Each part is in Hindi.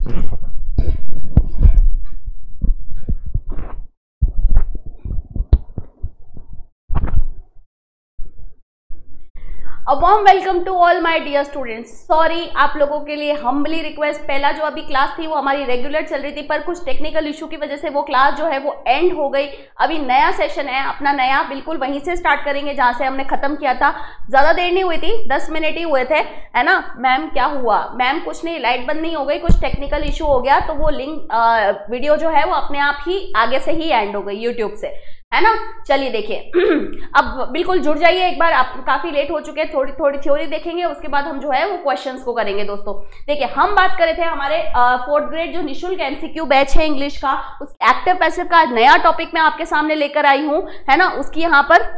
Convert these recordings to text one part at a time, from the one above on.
A warm welcome to all my dear students. Sorry आप लोगों के लिए हम्बली रिक्वेस्ट, पहला जो अभी क्लास थी वो हमारी रेगुलर चल रही थी, पर कुछ टेक्निकल इशू की वजह से वो क्लास जो है वो एंड हो गई। अभी नया सेशन है अपना नया, बिल्कुल वहीं से स्टार्ट करेंगे जहाँ से हमने खत्म किया था। ज़्यादा देर नहीं हुई थी, 10 मिनट ही हुए थे, है ना। मैम क्या हुआ? मैम कुछ नहीं, लाइट बंद नहीं हो गई, कुछ टेक्निकल इशू हो गया, तो वो लिंक वीडियो जो है वो अपने आप ही आगे से ही एंड हो गई यूट्यूब से, है ना। चलिए देखिए अब बिल्कुल जुड़ जाइए एक बार, आप काफी लेट हो चुके हैं। थोड़ी थोड़ी थ्योरी देखेंगे, उसके बाद हम जो है वो क्वेश्चंस को करेंगे। दोस्तों देखिए, हम बात कर रहे थे हमारे 4th ग्रेड जो निशुल्क एमसीक्यू बैच है इंग्लिश का, उस एक्टिव पैसिव का नया टॉपिक मैं आपके सामने लेकर आई हूं, है ना। उसकी यहाँ पर,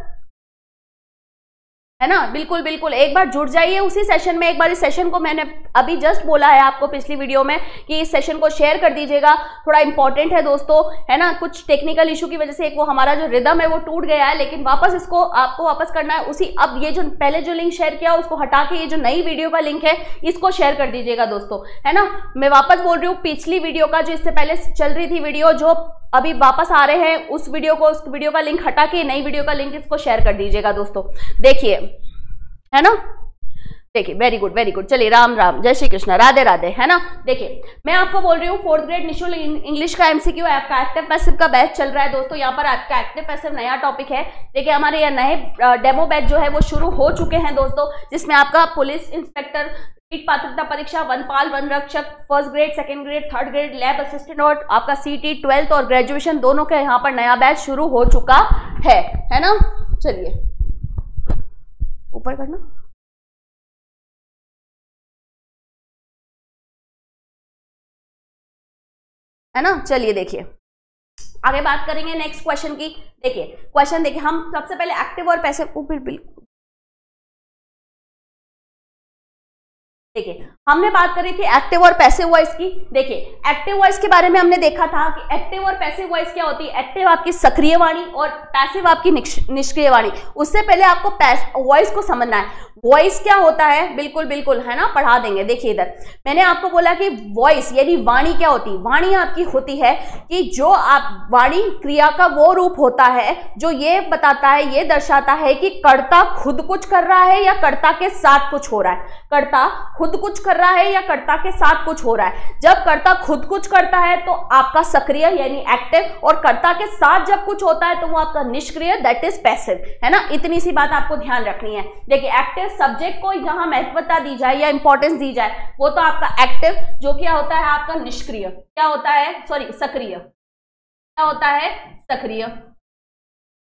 है ना, बिल्कुल बिल्कुल एक बार जुड़ जाइए उसी सेशन में। एक बार इस सेशन को मैंने अभी जस्ट बोला है आपको पिछली वीडियो में कि इस सेशन को शेयर कर दीजिएगा, थोड़ा इंपॉर्टेंट है दोस्तों, है ना। कुछ टेक्निकल इशू की वजह से एक वो हमारा जो रिदम है वो टूट गया है, लेकिन वापस इसको आपको वापस करना है उसी। अब ये जो पहले जो लिंक शेयर किया उसको हटा के ये जो नई वीडियो का लिंक है इसको शेयर कर दीजिएगा दोस्तों, है ना। मैं वापस बोल रही हूँ, पिछली वीडियो का जो इससे पहले चल रही थी वीडियो, जो अभी वापस आ रहे हैं उस वीडियो का लिंक हटा के नई वीडियो का लिंक इसको शेयर कर दीजिएगा दोस्तों। देखिए, है ना, देखिए वेरी गुड वेरी गुड। चलिए, राम राम, जय श्री कृष्ण, राधे राधे, है ना। देखिए मैं आपको बोल रही हूँ 4th ग्रेड निशुल्क इंग्लिश का एमसीक्यू आपका एक्टिव पैसिव का बैच चल रहा है दोस्तों। यहाँ पर आपका एक्टिव पैसिव नया टॉपिक है। देखिए हमारे यहाँ नए डेमो बैच जो है वो शुरू हो चुके हैं दोस्तों, जिसमें आपका पुलिस इंस्पेक्टर पात्रता परीक्षा, वनपाल, वन रक्षक, 1st grade, 2nd grade, 3rd grade, lab assistant और आपका सीटी 12th और ग्रेजुएशन दोनों का यहाँ पर नया बैच शुरू हो चुका है ना। चलिए ऊपर करना, है ना। चलिए देखिए आगे बात करेंगे नेक्स्ट क्वेश्चन की। देखिए क्वेश्चन देखिए, हम सबसे पहले एक्टिव और पैसिव, बिल्कुल देखिए हमने बात करी थी एक्टिव और पैसिव वॉइस की। देखिए एक्टिव वॉइस के बारे में हमने देखा था कि एक्टिव और पैसिव वॉइस क्या होती है। एक्टिव आपकी सक्रिय वाणी और पैसिव आपकी निष्क्रिय वाणी। उससे पहले आपको वॉइस को समझना है, वॉइस क्या होता है। बिल्कुल बिल्कुल, है ना, पढ़ा देंगे। देखिए इधर मैंने आपको बोला कि वॉइस यानी वाणी क्या होती है। वाणी आपकी होती है कि जो आप, वाणी क्रिया का वो रूप होता है जो ये बताता है, ये दर्शाता है कि कर्ता खुद कुछ कर रहा है या कर्ता के साथ कुछ हो रहा है। कर्ता खुद कुछ कर रहा है या कर्ता के साथ कुछ हो रहा है। जब कर्ता खुद कुछ करता है तो आपका सक्रिय यानी एक्टिव, और कर्ता के साथ जब कुछ होता है तो वो आपका निष्क्रिय, दैट इज पैसिव, है ना। इतनी सी बात आपको ध्यान रखनी है। देखिए एक्टिव सब्जेक्ट को जहां महत्वता दी जाए या इंपॉर्टेंस दी जाए वो तो आपका एक्टिव, जो क्या होता है आपका निष्क्रिय, क्या होता है, सॉरी सक्रिय, क्या होता है सक्रिय।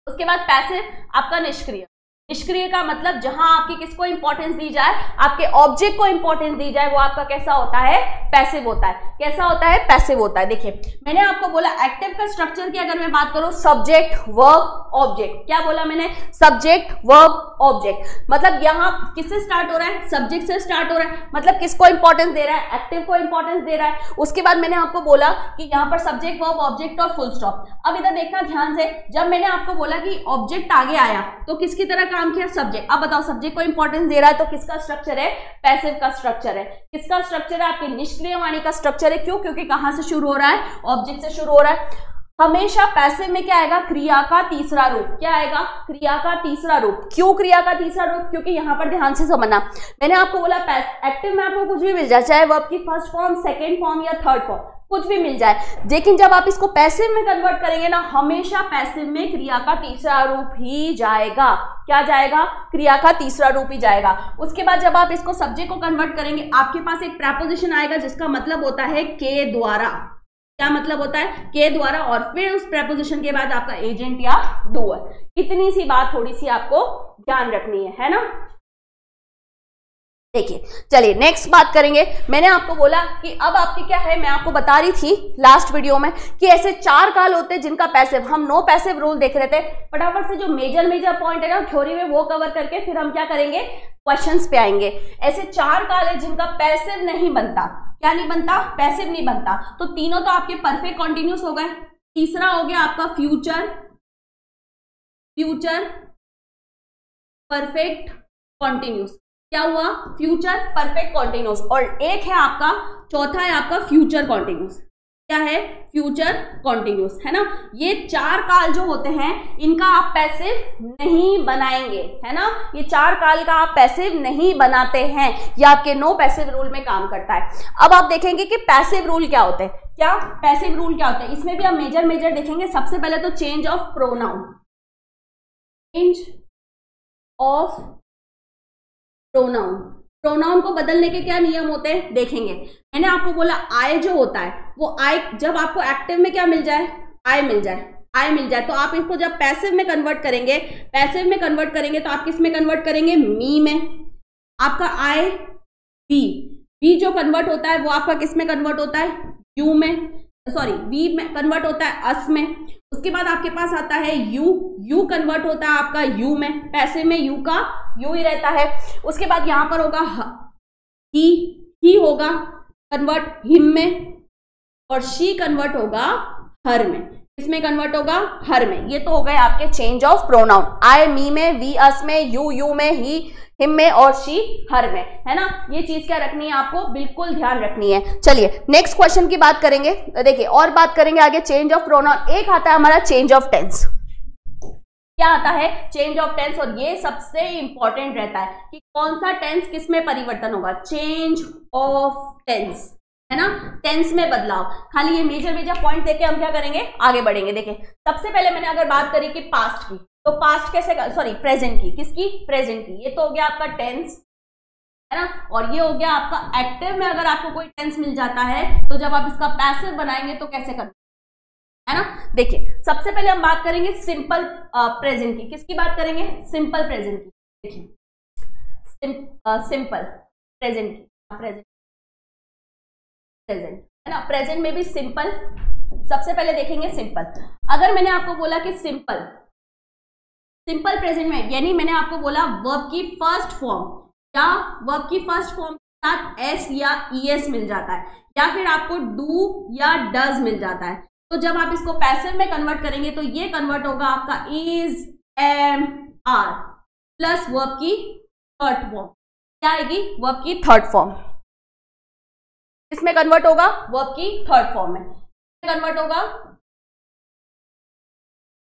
उसके बाद पैसिव आपका निष्क्रिय। निष्क्रिय का मतलब जहां आपकी किसको इंपॉर्टेंस दी जाए, आपके ऑब्जेक्ट को इंपॉर्टेंस दी जाए, वो आपका कैसा होता है, पैसिव होता है। कैसा होता है, पैसिव होता है। देखिए मैंने आपको बोला एक्टिव का स्ट्रक्चर की अगर मैं बात करूं, सब्जेक्ट वर्ब ऑब्जेक्ट। क्या बोला मैंने, सब्जेक्ट वर्ब ऑब्जेक्ट। मतलब यहां किससे स्टार्ट हो रहा है, सब्जेक्ट से स्टार्ट हो रहा है, मतलब किसको इंपॉर्टेंस दे रहा है, एक्टिव को इंपॉर्टेंस दे रहा है। उसके बाद मैंने आपको बोला कि यहाँ पर सब्जेक्ट वर्ब ऑब्जेक्ट और फुल स्टॉप। अब इधर देखना ध्यान से, जब मैंने आपको बोला कि ऑब्जेक्ट आगे आया तो किसकी तरह काम किया, सब्जेक्ट। अब बताओ सब्जेक्ट को इंपॉर्टेंस दे रहा है तो किसका स्ट्रक्चर है, पैसिव का स्ट्रक्चर है। किसका स्ट्रक्चर है, आपके निष्क्रिय वाणी का स्ट्रक्चर है। क्यों, क्योंकि कहां से शुरू हो रहा है, ऑब्जेक्ट से शुरू हो रहा है। हमेशा पैसिव में क्या आएगा, क्रिया का तीसरा रूप। क्या आएगा, क्रिया का तीसरा रूप। क्यों क्रिया का तीसरा रूप, क्योंकि यहां पर ध्यान से समझना, मैंने आपको बोला एक्टिव में आपको कुछ भी मिल जाए, चाहे वर्ब की फर्स्ट फॉर्म, सेकेंड फॉर्म या थर्ड फॉर्म, कुछ भी मिल जाए। लेकिन जब आप इसको पैसिव में कन्वर्ट करेंगे ना, हमेशा पैसिव में क्रिया का तीसरा रूप ही जाएगा। क्या जाएगा, क्रिया का तीसरा रूप ही जाएगा। उसके बाद जब आप इसको सब्जेक्ट को कन्वर्ट करेंगे, आपके पास एक प्रेपोजिशन आएगा जिसका मतलब होता है के द्वारा। क्या मतलब होता है, के द्वारा, और फिर उस प्रेपोजिशन के बाद आपका एजेंट या डूअर। इतनी सी बात थोड़ी सी आपको ध्यान रखनी है ना। देखिए चलिए नेक्स्ट बात करेंगे। मैंने आपको बोला कि अब आपकी क्या है, मैं आपको बता रही थी लास्ट वीडियो में कि ऐसे 4 काल होते हैं जिनका पैसिव, हम नो पैसिव रूल देख रहे थे। फटाफट से जो मेजर पॉइंट है ना थ्योरी में वो कवर करके फिर हम क्या करेंगे, क्वेश्चंस पे आएंगे। ऐसे 4 काल है जिनका पैसिव नहीं बनता। क्या नहीं बनता, पैसिव नहीं बनता। तो तीनों तो आपके परफेक्ट कॉन्टिन्यूस हो गए। तीसरा हो गया आपका फ्यूचर परफेक्ट कॉन्टिन्यूस। क्या हुआ, फ्यूचर परफेक्ट कॉन्टिन्यूस, और एक है आपका चौथा है आपका फ्यूचर कॉन्टिन्यूस। क्या है, फ्यूचर कॉन्टिन्यूस, है ना। ये 4 काल जो होते हैं इनका आप पैसिव नहीं बनाएंगे, है ना। ये 4 काल का आप पैसिव नहीं बनाते हैं, ये आपके नो पैसिव रूल में काम करता है। अब आप देखेंगे कि पैसिव रूल क्या होते हैं, क्या पैसिव रूल क्या होते हैं, इसमें भी आप मेजर देखेंगे। सबसे पहले तो change of pronoun, change of pronoun, pronoun को बदलने के क्या नियम होते हैं देखेंगे। मैंने आपको बोला आई जो होता है वो आई, जब आपको एक्टिव में क्या मिल जाए, आई मिल जाए, तो आप इसको जब पैसिव में कन्वर्ट करेंगे, तो आप किस में कन्वर्ट करेंगे, मी में। आपका आई वी जो कन्वर्ट होता है वो आपका किस में कन्वर्ट होता है, यू में, सॉरी वी में कन्वर्ट होता है अस में। उसके बाद आपके पास आता है यू कन्वर्ट होता है आपका यू में, पैसिव में यू का यू ही रहता है। उसके बाद यहां पर होगा ही होगा कन्वर्ट हिम में, और शी कन्वर्ट होगा हर में। इसमें कन्वर्ट होगा हर में। ये तो हो गए आपके चेंज ऑफ प्रोनाउन, आई मी में, वी अस में, यू में, ही हिम में, और शी हर में, है ना। ये चीज क्या रखनी है आपको, बिल्कुल ध्यान रखनी है। चलिए नेक्स्ट क्वेश्चन की बात करेंगे। देखिए और बात करेंगे आगे चेंज ऑफ प्रोनाउन। एक आता है हमारा चेंज ऑफ टेंस। क्या आता है, चेंज ऑफ टेंस, और ये सबसे इंपॉर्टेंट रहता है कि कौन सा टेंस किस में परिवर्तन होगा, चेंज ऑफ टेंस, है ना, टेंस में बदलाव। खाली ये मेजर पॉइंट देके हम क्या करेंगे, आगे बढ़ेंगे। देखिए सबसे पहले मैंने अगर बात करी कि पास्ट की, तो पास्ट कैसे, सॉरी प्रेजेंट की, किसकी, प्रेजेंट की। ये तो हो गया आपका टेंस, है ना, और ये हो गया आपका एक्टिव में। अगर आपको कोई टेंस मिल जाता है तो जब आप इसका पैसिव बनाएंगे तो कैसे करना, है ना। देखिए सबसे पहले हम बात करेंगे सिंपल प्रेजेंट की। किसकी बात करेंगे, सिंपल प्रेजेंट की। देखिए सिंपल प्रेजेंट की, प्रेजेंट, है ना। प्रेजेंट में भी सिंपल, सबसे पहले देखेंगे सिंपल। अगर मैंने आपको बोला कि सिंपल प्रेजेंट में, यानी मैंने आपको बोला वर्ब की फर्स्ट फॉर्म, या वर्ब की फर्स्ट फॉर्म के साथ एस या ईएस मिल जाता है, या फिर आपको डू या डज मिल जाता है, तो जब आप इसको पैसिव में कन्वर्ट करेंगे तो ये कन्वर्ट होगा आपका is, am, are plus verb की थर्ड फॉर्म। क्या आएगी, वर्ब की थर्ड फॉर्म। इसमें कन्वर्ट होगा वर्ब की थर्ड फॉर्म में, कन्वर्ट होगा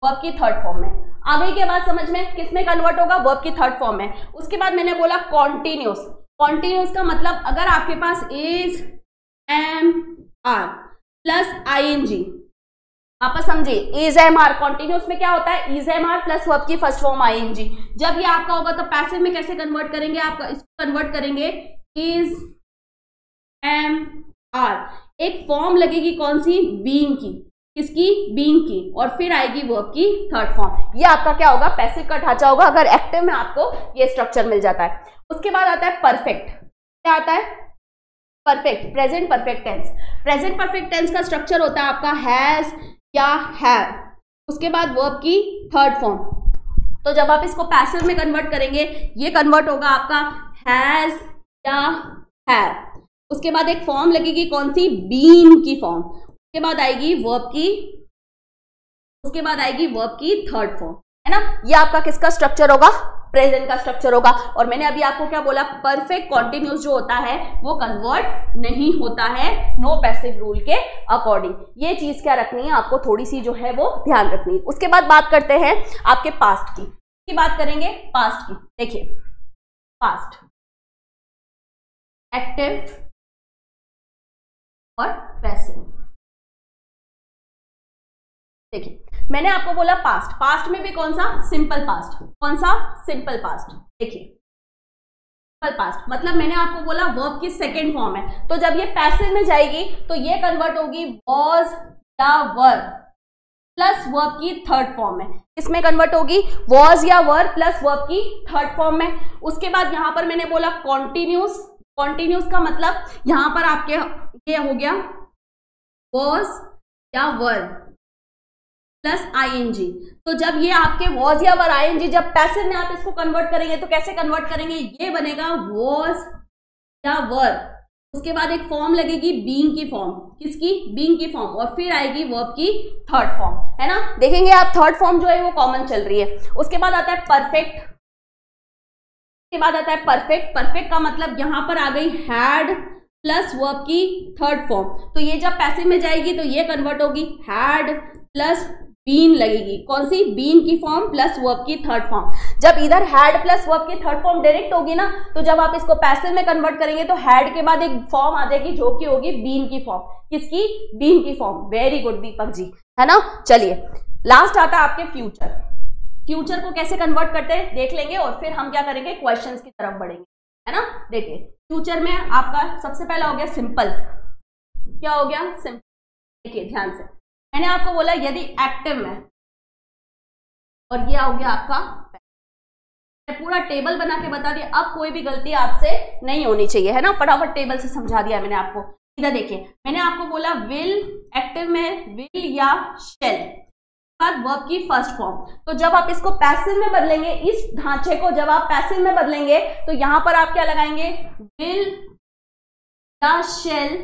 वर्ब की थर्ड फॉर्म में। आ गई क्या बात समझ में, किसमें कन्वर्ट होगा, वर्ब की थर्ड फॉर्म में। उसके बाद मैंने बोला कॉन्टिन्यूस। कॉन्टिन्यूस का मतलब अगर आपके पास is, am, are plus ING, आप समझिए इज, एम, आर, कॉन्टिन्यूस में क्या होता है, is, am, are plus verb की फर्स्ट फॉर्म आईएनजी। जब ये आपका होगा तो पैसिव में कैसे कन्वर्ट करेंगे, आपका इसको कन्वर्ट करेंगे इज, एम, आर, एक फॉर्म लगेगी कौन सी, बीइंग की, किसकी, बीइंग की, और फिर आएगी वर्ब की थर्ड फॉर्म। ये आपका क्या होगा, पैसिव का ढांचा होगा अगर एक्टिव में आपको ये स्ट्रक्चर मिल जाता है। उसके बाद आता है परफेक्ट। क्या आता है, perfect, present perfect tense. Present perfect tense का स्ट्रक्चर होता है आपका हैज या हैव, उसके बाद वर्ब की थर्ड फॉर्म। तो जब आप इसको पैसिव में कन्वर्ट करेंगे ये कन्वर्ट होगा आपका हैज या हैव। उसके बाद एक फॉर्म लगेगी कौन सी, बीइंग की फॉर्म। उसके बाद आएगी वर्ब की थर्ड फॉर्म, है ना। ये आपका किसका स्ट्रक्चर होगा, प्रेजेंट का स्ट्रक्चर होगा। और मैंने अभी आपको क्या बोला, परफेक्ट कॉन्टिन्यूस जो होता है वो कन्वर्ट नहीं होता है नो पैसिव रूल के अकॉर्डिंग। ये चीज क्या रखनी है आपको, थोड़ी सी जो है वो ध्यान रखनी है। उसके बाद बात करते हैं आपके पास्ट की बात करेंगे, पास्ट की। देखिए पास्ट, एक्टिव और पैसिव। देखिए मैंने आपको बोला पास्ट में भी कौन सा, सिंपल पास्ट। कौन सा, सिंपल पास्ट। देखिए सिंपल पास्ट मतलब मैंने आपको बोला वर्ब की सेकेंड फॉर्म है, तो जब ये पैसिव में जाएगी तो ये कन्वर्ट होगी वॉज या वर प्लस वर्ब की थर्ड फॉर्म में। इसमें कन्वर्ट होगी वॉज या वर प्लस वर्ब की थर्ड फॉर्म में। उसके बाद यहां पर मैंने बोला कॉन्टिन्यूस का मतलब यहां पर आपके ये हो गया वॉज या वर प्लस आईएनजी। तो जब ये आपके वॉज या वर आईएनजी जब पैसिव में आप इसको कन्वर्ट करेंगे तो कैसे कन्वर्ट करेंगे, ये बनेगा वॉज या वर, उसके बाद एक फॉर्म लगेगी बीइंग की फॉर्म, किसकी, बीइंग की फॉर्म, और फिर आएगी वर्ब की थर्ड फॉर्म, है ना। देखेंगे आप थर्ड फॉर्म जो है वो कॉमन चल रही है। उसके बाद आता है परफेक्ट, उसके बाद आता है परफेक्ट। परफेक्ट का मतलब यहां पर आ गई हैड प्लस वर्ब की थर्ड फॉर्म, तो ये जब पैसिव में जाएगी तो ये कन्वर्ट होगी हैड प्लस बीन लगेगी, कौन सी, बीन की फॉर्म प्लस वर्ब की थर्ड फॉर्म। जब इधर हैड प्लस वर्ब की थर्ड फॉर्म डायरेक्ट होगी ना, तो जब आप इसको पैसिव में कन्वर्ट करेंगे तो हैड के बाद एक फॉर्म आ जाएगी जो कि होगी बीन की फॉर्म। किसकी, बीन की form. Very good Deepak ji, है ना। चलिए लास्ट आता है आपके फ्यूचर। फ्यूचर को कैसे कन्वर्ट करते हैं देख लेंगे और फिर हम क्या करेंगे, क्वेश्चंस की तरफ बढ़ेंगे, है ना। देखिए फ्यूचर में आपका सबसे पहला हो गया सिंपल। क्या हो गया, सिंपल। देखिए ध्यान से, मैंने आपको बोला यदि एक्टिव में, और ये हो गया आपका, पूरा टेबल बना के बता दिया। अब कोई भी गलती आपसे नहीं होनी चाहिए, है ना, फटाफट टेबल से समझा दिया मैंने आपको। इधर देखिए मैंने आपको बोला विल, एक्टिव में विल या शेल, बाद वर्ब की फर्स्ट फॉर्म। तो जब आप इसको पैसिव में बदलेंगे, इस ढांचे को जब आप पैसिव में बदलेंगे तो यहां पर आप क्या लगाएंगे, विल या शेल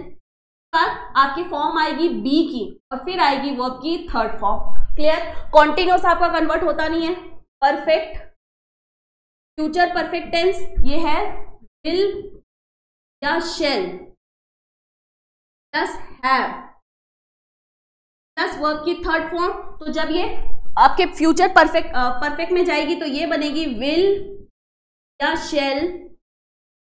पर आपकी फॉर्म आएगी बी की, और फिर आएगी वर्ब की थर्ड फॉर्म। क्लियर। कॉन्टिन्यूअस आपका कन्वर्ट होता नहीं है। परफेक्ट, फ्यूचर परफेक्ट टेंस ये है विल या shell plus have plus verb की थर्ड फॉर्म। तो जब ये आपके फ्यूचर परफेक्ट में जाएगी तो ये बनेगी विल या शेल,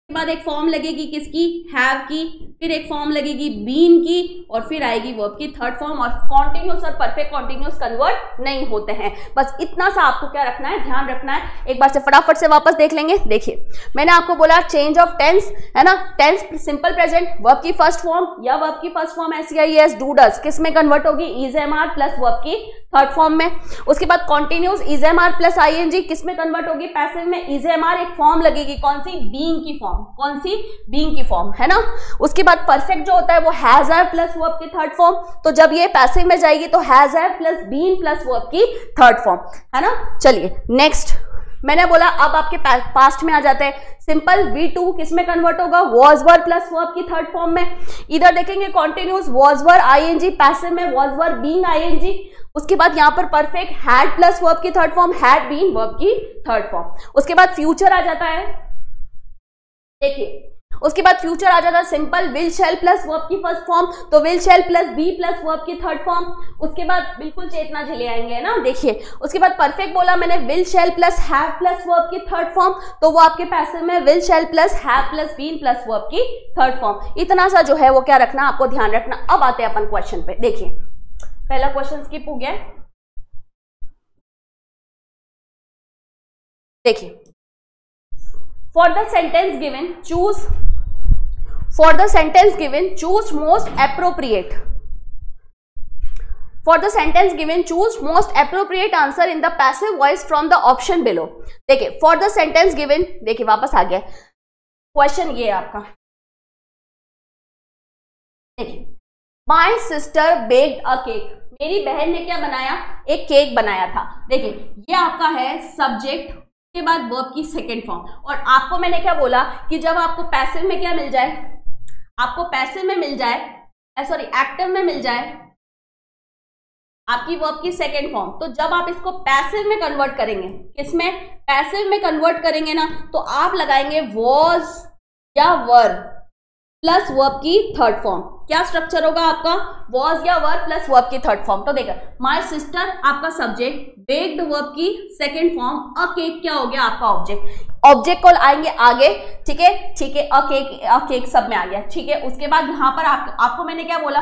के बाद एक फॉर्म लगेगी किसकी, हैव की, फिर एक फॉर्म लगेगी बीन की, और फिर आएगी वर्ब की थर्ड फॉर्म। और कॉन्टिन्यूअस और परफेक्ट कॉन्टिन्यूअस कन्वर्ट नहीं होते हैं। बस इतना सा आपको क्या रखना है, ध्यान रखना है। एक बार से फटाफट से वापस देख लेंगे। देखिए मैंने आपको बोला चेंज ऑफ टेंस, है ना, टेंस सिंपल प्रेजेंट, वर्ब की फर्स्ट फॉर्म या वर्ब की first form SEIS do does किस में कन्वर्ट होगी, इज MR प्लस वर्ब की थर्ड फॉर्म में। उसके बाद continuous is MR plus ING किस में कन्वर्ट होगी, पैसिव में इज MR, एक फॉर्म लगेगी कौन सी, बीइंग की फॉर्म, कौन सी, बीइंग की फॉर्म, है ना। उसके बाद परफेक्ट जो होता है वो हैज हैव प्लस वर्ब की थर्ड फॉर्म। तो जब ये पैसिव में जाएगी तो has have plus been plus verb की थर्ड फॉर्म, है ना। चलिए नेक्स्ट, मैंने बोला अब आपके पास्ट में आ जाते हैं। सिंपल V2 किस में कन्वर्ट होगा, वॉज वर प्लस वर्ब की थर्ड फॉर्म में। इधर देखेंगे continuous was were ING, passive में वॉज वर बीइंग ING। उसके बाद यहां पर परफेक्ट हैड प्लस वर्ब की third form, had been verb की थर्ड फॉर्म। उसके बाद फ्यूचर आ जाता है, देखिए उसके बाद फ्यूचर आ जाता है simple will shall plus verb की फर्स्ट फॉर्म, तो will shall plus be plus verb की थर्ड फॉर्म। उसके बाद बिल्कुल चेतना झेले आएंगे ना, देखिए उसके बाद परफेक्ट बोला मैंने will shall plus have plus verb की थर्ड फॉर्म, तो वो आपके पैसिव में will shall plus have plus been plus verb की थर्ड फॉर्म। इतना सा जो है वो क्या रखना, आपको ध्यान रखना। अब आते हैं अपन क्वेश्चन पे। देखिए पहला क्वेश्चन स्किप हो गया, देखिए For the sentence given, choose most appropriate. For the sentence given, choose most appropriate answer in the passive voice from the option below. देखिए for the sentence given, देखिए वापस आ गया क्वेश्चन, ये आपका देखिए My sister baked a cake. मेरी बहन ने क्या बनाया, एक केक बनाया था। देखिए ये आपका है सब्जेक्ट के बाद वर्ब की सेकेंड फॉर्म। और आपको मैंने क्या बोला कि जब आपको पैसिव में क्या मिल जाए, आपको पैसिव में मिल जाए, सॉरी एक्टिव में मिल जाए आपकी वर्ब की सेकेंड फॉर्म, तो जब आप इसको पैसिव में कन्वर्ट करेंगे, किसमें, पैसिव में कन्वर्ट करेंगे ना, तो आप लगाएंगे वॉज या वर प्लस वर्ब की थर्ड फॉर्म। क्या स्ट्रक्चर होगा आपका, वॉज या वर प्लस वर्ब की थर्ड फॉर्म। तो देखो माय सिस्टर आपका सब्जेक्ट, बेक्ड वर्ब की सेकंड फॉर्म, अ केक क्या हो गया आपका ऑब्जेक्ट। ऑब्जेक्ट को आएंगे आगे, ठीक है ठीक है, अ केक सब में आ गया, ठीक है। उसके बाद यहां पर आपको मैंने क्या बोला,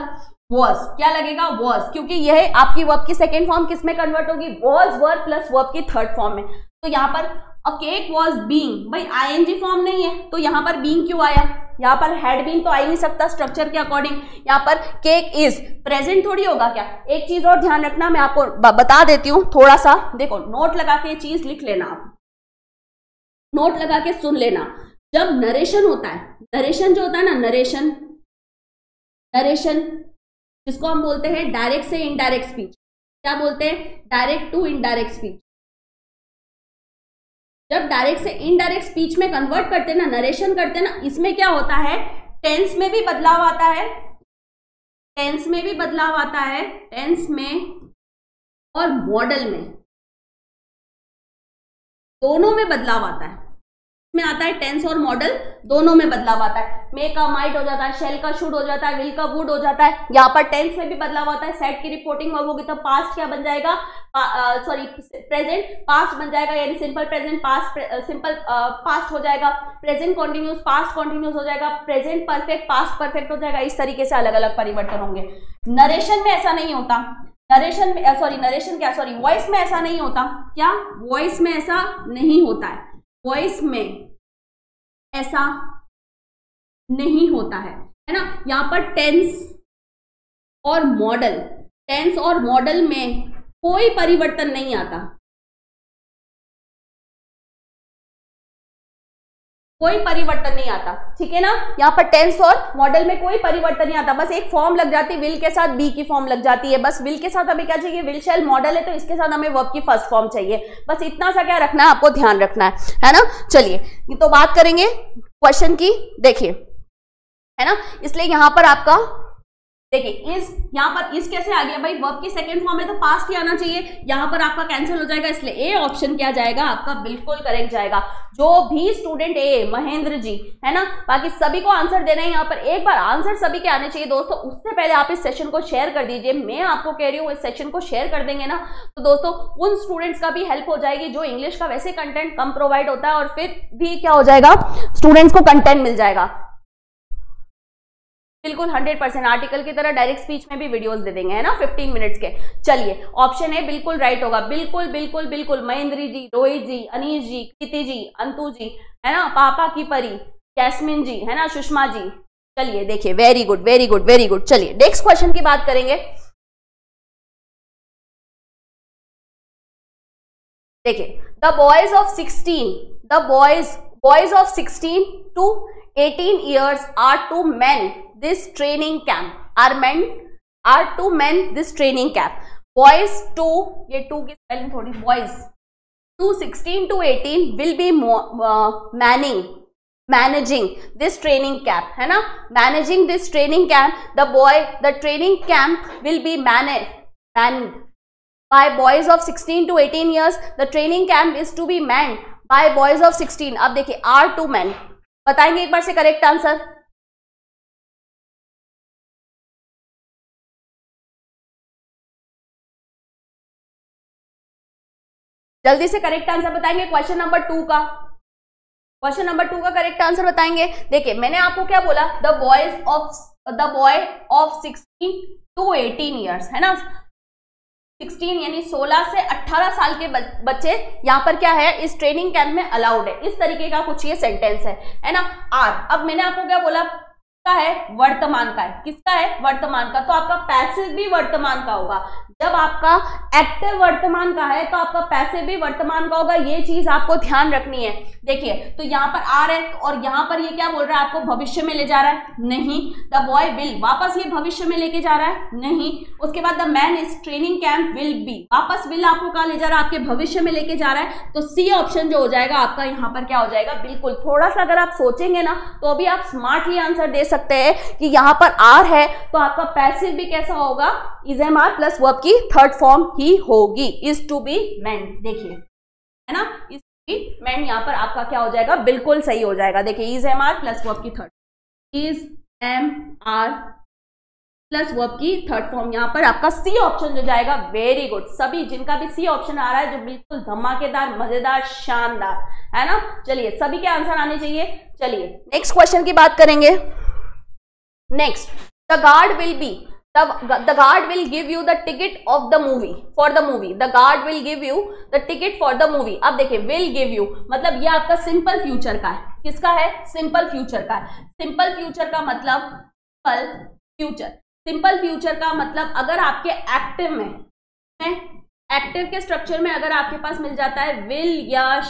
वॉज, क्या लगेगा, वॉज, क्योंकि यह आपकी वर्ब की सेकंड फॉर्म किस में कन्वर्ट होगी, वॉज वर प्लस वर्ब की थर्ड फॉर्म में। तो यहां पर अ केक वॉज बीइंग, भाई ING फॉर्म नहीं है तो यहां पर बीइंग क्यों आया, यहाँ पर हैड बीन तो आ ही नहीं सकता स्ट्रक्चर के अकॉर्डिंग। यहाँ पर केक इज प्रेजेंट थोड़ी होगा क्या। एक चीज और ध्यान रखना, मैं आपको बता देती हूँ थोड़ा सा, देखो नोट लगा के ये चीज लिख लेना, आप नोट लगा के सुन लेना। जब नरेशन होता है, नरेशन जो होता है ना, नरेशन जिसको हम बोलते हैं डायरेक्ट से इनडायरेक्ट स्पीच, क्या बोलते हैं, डायरेक्ट टू इनडायरेक्ट स्पीच। जब डायरेक्ट से इनडायरेक्ट स्पीच में कन्वर्ट करते हैं ना, नरेशन करते हैं ना, इसमें क्या होता है, टेंस में भी बदलाव आता है, टेंस में भी बदलाव आता है, टेंस में और मॉडल में, दोनों में बदलाव आता है। में आता है टेंस और मॉडल दोनों में बदलाव आता है। मे का माइट हो जाता है, शेल का शुड हो जाता है, विल का वुड हो जाता है। यहाँ पर टेंस में भी बदलाव आता है। सेट की रिपोर्टिंग वर्ब होगी तो पास्ट क्या बन जाएगा, सॉरी प्रेजेंट पास्ट बन जाएगा, यानी simple present past simple past हो जाएगा। प्रेजेंट कॉन्टिन्यूस पास्ट कॉन्टिन्यूस हो जाएगा। प्रेजेंट परफेक्ट पास्ट परफेक्ट हो जाएगा। इस तरीके से अलग अलग परिवर्तन होंगे। नरेशन में ऐसा नहीं होता। नरेशन में वॉइस में ऐसा नहीं होता। क्या वॉइस में ऐसा नहीं होता है? वॉइस में ऐसा नहीं होता है ना। यहां पर टेंस और मॉडल में कोई परिवर्तन नहीं आता, कोई परिवर्तन नहीं आता, ठीक है ना। यहाँ पर टेंस और मॉडल में कोई परिवर्तन नहीं आता, बस एक फॉर्म लग जाती है, विल के साथ बी की फॉर्म लग जाती है। बस विल के साथ हमें क्या चाहिए, विल शैल मॉडल है तो इसके साथ हमें वर्ब की फर्स्ट फॉर्म चाहिए। बस इतना सा क्या रखना है, आपको ध्यान रखना है ना। चलिए तो बात करेंगे क्वेश्चन की, देखिए है ना। इसलिए यहां पर आपका देखिए इस यहां पर इस कैसे आ गया भाई, वर्ब की सेकंड फॉर्म है तो पास्ट ही आना चाहिए। यहां पर आपका कैंसिल हो जाएगा, इसलिए ए ऑप्शन क्या जाएगा आपका, बिल्कुल करेक्ट जाएगा। जो भी स्टूडेंट ए महेंद्र जी है ना, बाकी सभी को आंसर देना है। यहाँ पर एक बार आंसर सभी के आने चाहिए दोस्तों। उससे पहले आप इस सेशन को शेयर कर दीजिए। मैं आपको कह रही हूँ इस सेशन को शेयर कर देंगे ना तो दोस्तों उन स्टूडेंट्स का भी हेल्प हो जाएगी जो इंग्लिश का वैसे कंटेंट कम प्रोवाइड होता है, और फिर भी क्या हो जाएगा, स्टूडेंट्स को कंटेंट मिल जाएगा। बिल्कुल 100% आर्टिकल की तरह डायरेक्ट स्पीच में भी वीडियोस दे देंगे, है ना, 15 मिनट्स के। चलिए ऑप्शन ए बिल्कुल राइट होगा, बिल्कुल बिल्कुल बिल्कुल। महेंद्री जी, रोहित जी, अनीश जी, कृति जी, अंतु जी, है ना, पापा की परी, जैस्मिन जी, है ना, सुषमा जी। चलिए देखिए, very good very good very good. चलिए नेक्स्ट क्वेश्चन की बात करेंगे। देखिए the boys of 16 to 18 years are to men this training camp, are to men this training camp. Boys to, ये 2 की स्पेलिंग थोड़ी, boys to 16 to 18 will be managing this training camp, है ना, managing this training camp. The training camp will be manned by boys of 16 to 18 years. The training camp is to be manned by boys of 16. अब देखिए are to men, बताएंगे एक बार से करेक्ट आंसर। जल्दी से करेक्ट आंसर बताएंगे क्वेश्चन नंबर 2 का। क्वेश्चन नंबर 2 का करेक्ट आंसर बताएंगे। देखिए मैंने आपको क्या बोला, the boy of 16 to 18 years, है ना, 16 यानी 16 से 18 साल के बच्चे यहाँ पर क्या है, इस ट्रेनिंग कैंप में अलाउड है। इस तरीके का कुछ ये सेंटेंस है ना। आर, अब मैंने आपको क्या बोला, किसका है, वर्तमान का है। किसका है, वर्तमान का। तो आपका पैसिव भी वर्तमान का होगा। जब आपका एक्टिव वर्तमान का है तो आपका पैसिव भी वर्तमान का होगा। ये चीज आपको ध्यान रखनी है। देखिए तो यहाँ पर आर है और यहाँ पर ये क्या बोल रहा है, आपको भविष्य में ले जा रहा है, नहीं। द बॉय विल, वापस ये भविष्य में लेके जा रहा है, नहीं। उसके बाद the man is training camp will be, वापस विल आपको कहाँ ले जा रहा है, आपके भविष्य में लेके जा रहा है। तो सी ऑप्शन जो हो जाएगा आपका यहाँ पर क्या हो जाएगा, बिल्कुल। थोड़ा सा अगर आप सोचेंगे ना तो अभी आप स्मार्टली आंसर दे सकते हैं कि यहाँ पर आर है तो आपका पैसिव भी कैसा होगा, is am are plus verb की थर्ड फॉर्म ही होगी, इज टू बी मेंट। देखिए है ना, इज टू बी मेंट यहाँ पर आपका क्या हो जाएगा, बिल्कुल सही हो जाएगा। देखिए is am are plus verb की third, is am are plus verb की थर्ड फॉर्म, यहाँ पर आपका सी ऑप्शन जो जाएगा। वेरी गुड, सभी जिनका भी सी ऑप्शन आ रहा है जो बिल्कुल धमाकेदार, मजेदार, शानदार, है ना। चलिए सभी के आंसर आने चाहिए। चलिए नेक्स्ट क्वेश्चन की बात करेंगे। Next, the guard will give you the ticket of the movie, for the movie. The guard will give you the ticket for the movie. अब देखिए will give you मतलब ये आपका सिंपल फ्यूचर का है। किसका है, सिंपल फ्यूचर का है। सिंपल फ्यूचर का मतलब सिंपल फ्यूचर का मतलब अगर आपके एक्टिव में, एक्टिव के स्ट्रक्चर में अगर आपके पास मिल जाता है विल या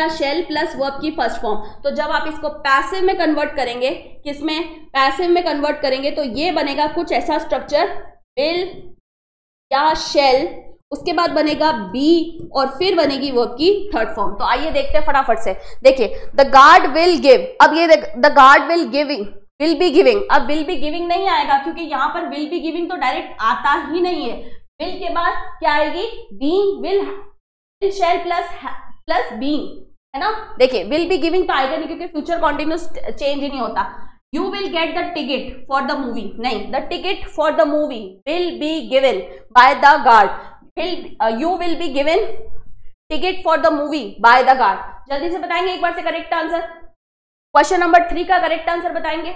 शेल प्लस वर्ब की फर्स्ट फॉर्म, तो जब आप इसको पैसिव में कन्वर्ट करेंगे, किसमें, पैसिव में कन्वर्ट करेंगे, तो ये बनेगा कुछ ऐसा स्ट्रक्चर, विल या शेल, उसके बाद बनेगा बी और फिर बनेगी वर्ब की थर्ड फॉर्म। तो आइए देखते हैं फटाफट से। देखिए द गार्ड विल गिव, अब ये the guard will be giving, अब विल बी गिविंग नहीं आएगा क्योंकि यहाँ पर विल बी गिविंग तो डायरेक्ट आता ही नहीं है। विल के बाद क्या आएगी, being, will shall plus being, है ना। देखिए विल बी गिविंग तो आएगा नहीं क्योंकि फ्यूचर कॉन्टिन्यूस चेंज ही नहीं होता। You will get the ticket for the movie, नहीं, the ticket for the movie will be given by the guard. You will be given ticket for the movie by the guard. जल्दी से बताएंगे एक बार से करेक्ट आंसर। क्वेश्चन नंबर 3 का करेक्ट आंसर बताएंगे।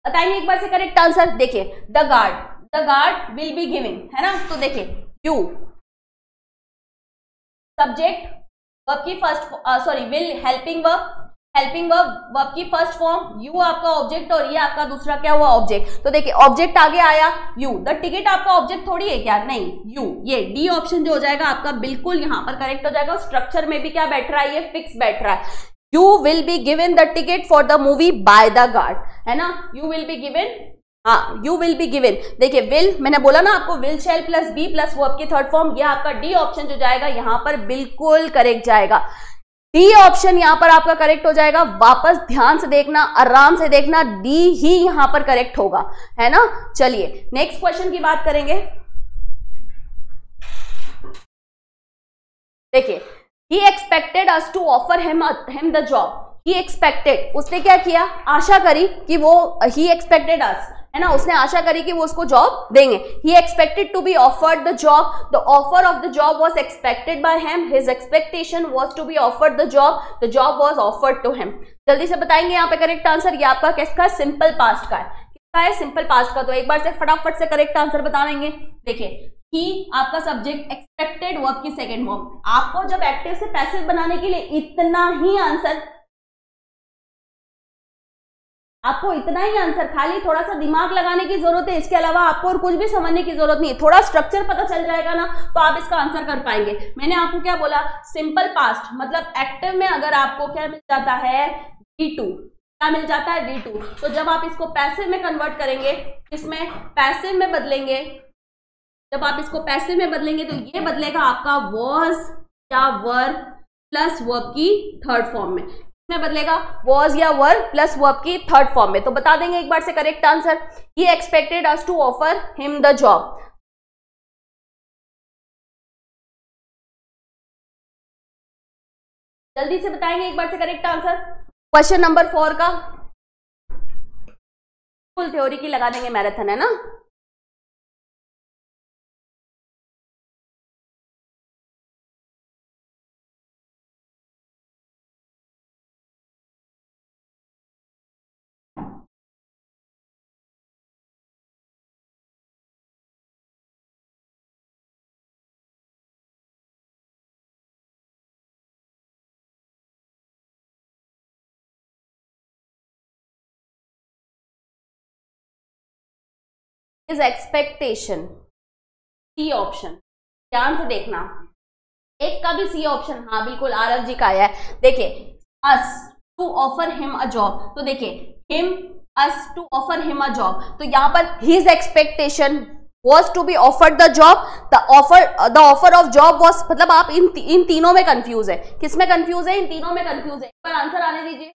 बताएंगे एक बार से करेक्ट आंसर। देखिए the guard will be giving, है ना। तो देखिए यू सब्जेक्ट, वर्ब की first, sorry will helping verb की फर्स्ट फॉर्म, यू आपका ऑब्जेक्ट और ये आपका दूसरा क्या हुआ ऑब्जेक्ट। तो देखिए ऑब्जेक्ट आगे आया यू, द टिकट आपका ऑब्जेक्ट थोड़ी है क्या, नहीं, यू, ये डी ऑप्शन जो हो जाएगा आपका बिल्कुल यहां पर करेक्ट हो जाएगा। स्ट्रक्चर में भी क्या बैठ रहा है, ये फिक्स बैठ रहा है। You will be given the ticket for the movie by the guard, है ना। यू विल बी गिवन, हाँ, यू विल बी गिवन। देखिए विल, मैंने बोला ना आपको, will shall plus be plus verb की थर्ड फॉर्म, ये आपका डी ऑप्शन जो जाएगा यहां पर बिल्कुल करेक्ट जाएगा। डी ऑप्शन यहां पर आपका करेक्ट हो जाएगा। वापस ध्यान से देखना, आराम से देखना, डी ही यहां पर करेक्ट होगा, है ना। चलिए नेक्स्ट क्वेश्चन की बात करेंगे। देखिए he expected us to offer him the job, he expected, उसने क्या किया, आशा करी कि वो, he expected us, है ना, उसने आशा करी कि वो उसको जॉब देंगे। he expected to be offered the job, the offer of the job was expected by him, his expectation was to be offered the job was offered to him। जल्दी से बताएंगे यहाँ पे करेक्ट आंसर। ये आपका किसका, सिंपल पास्ट का है, किसका है, सिंपल पास्ट का। तो एक बार से फटाफट से करेक्ट आंसर बताएंगे। देखिए ही आपका सब्जेक्ट, एक्सपेक्टेड वर्ब की सेकंड फॉर्म। आपको जब एक्टिव से पैसिव बनाने के लिए इतना ही आंसर, आपको इतना ही आंसर, खाली थोड़ा सा दिमाग लगाने की जरूरत है, इसके अलावा आपको और कुछ भी समझने की जरूरत नहीं है। थोड़ा स्ट्रक्चर पता चल जाएगा ना तो आप इसका आंसर कर पाएंगे। मैंने आपको क्या बोला, सिंपल पास्ट मतलब एक्टिव में अगर आपको क्या मिल जाता है, V2, क्या मिल जाता है, V2। तो जब आप इसको पैसिव में कन्वर्ट करेंगे, इसमें पैसिव में बदलेंगे, जब आप इसको पैसिव में बदलेंगे तो ये बदलेगा आपका वॉज या वर प्लस वर्ब की थर्ड फॉर्म में। इसमें बदलेगा वॉज या वर प्लस वर्ब की थर्ड फॉर्म में। तो बता देंगे एक बार से correct answer. He expected us to offer him the job. जल्दी से बताएंगे एक बार से करेक्ट आंसर। क्वेश्चन नंबर 4 का फुल थ्योरी की लगा देंगे मैराथन, है ना। इज एक्सपेक्टेशन, सी ऑप्शन, ध्यान से देखना, एक का भी सी ऑप्शन, हाँ बिल्कुल आरव जी का आया है। देखिए us to offer him a job, तो देखिए him, us to offer him a job, तो यहां पर his expectation was to be offered the job, the offer of job was, मतलब आप इन तीनों में कंफ्यूज है, किसमें कंफ्यूज है, इन तीनों में कंफ्यूज है। एक बार आंसर आने दीजिए।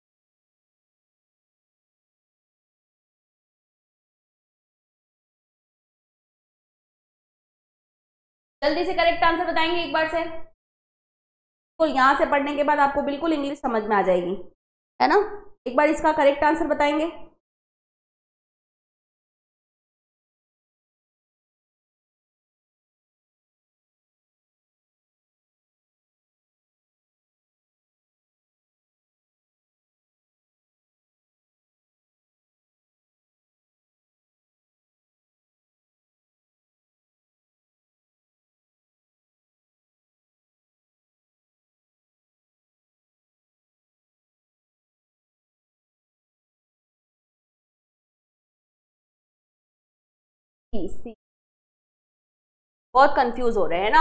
जल्दी से करेक्ट आंसर बताएंगे एक बार से। तो यहां से पढ़ने के बाद आपको बिल्कुल इंग्लिश समझ में आ जाएगी, है ना। एक बार इसका करेक्ट आंसर बताएंगे। सी, बहुत कंफ्यूज हो रहे हैं ना।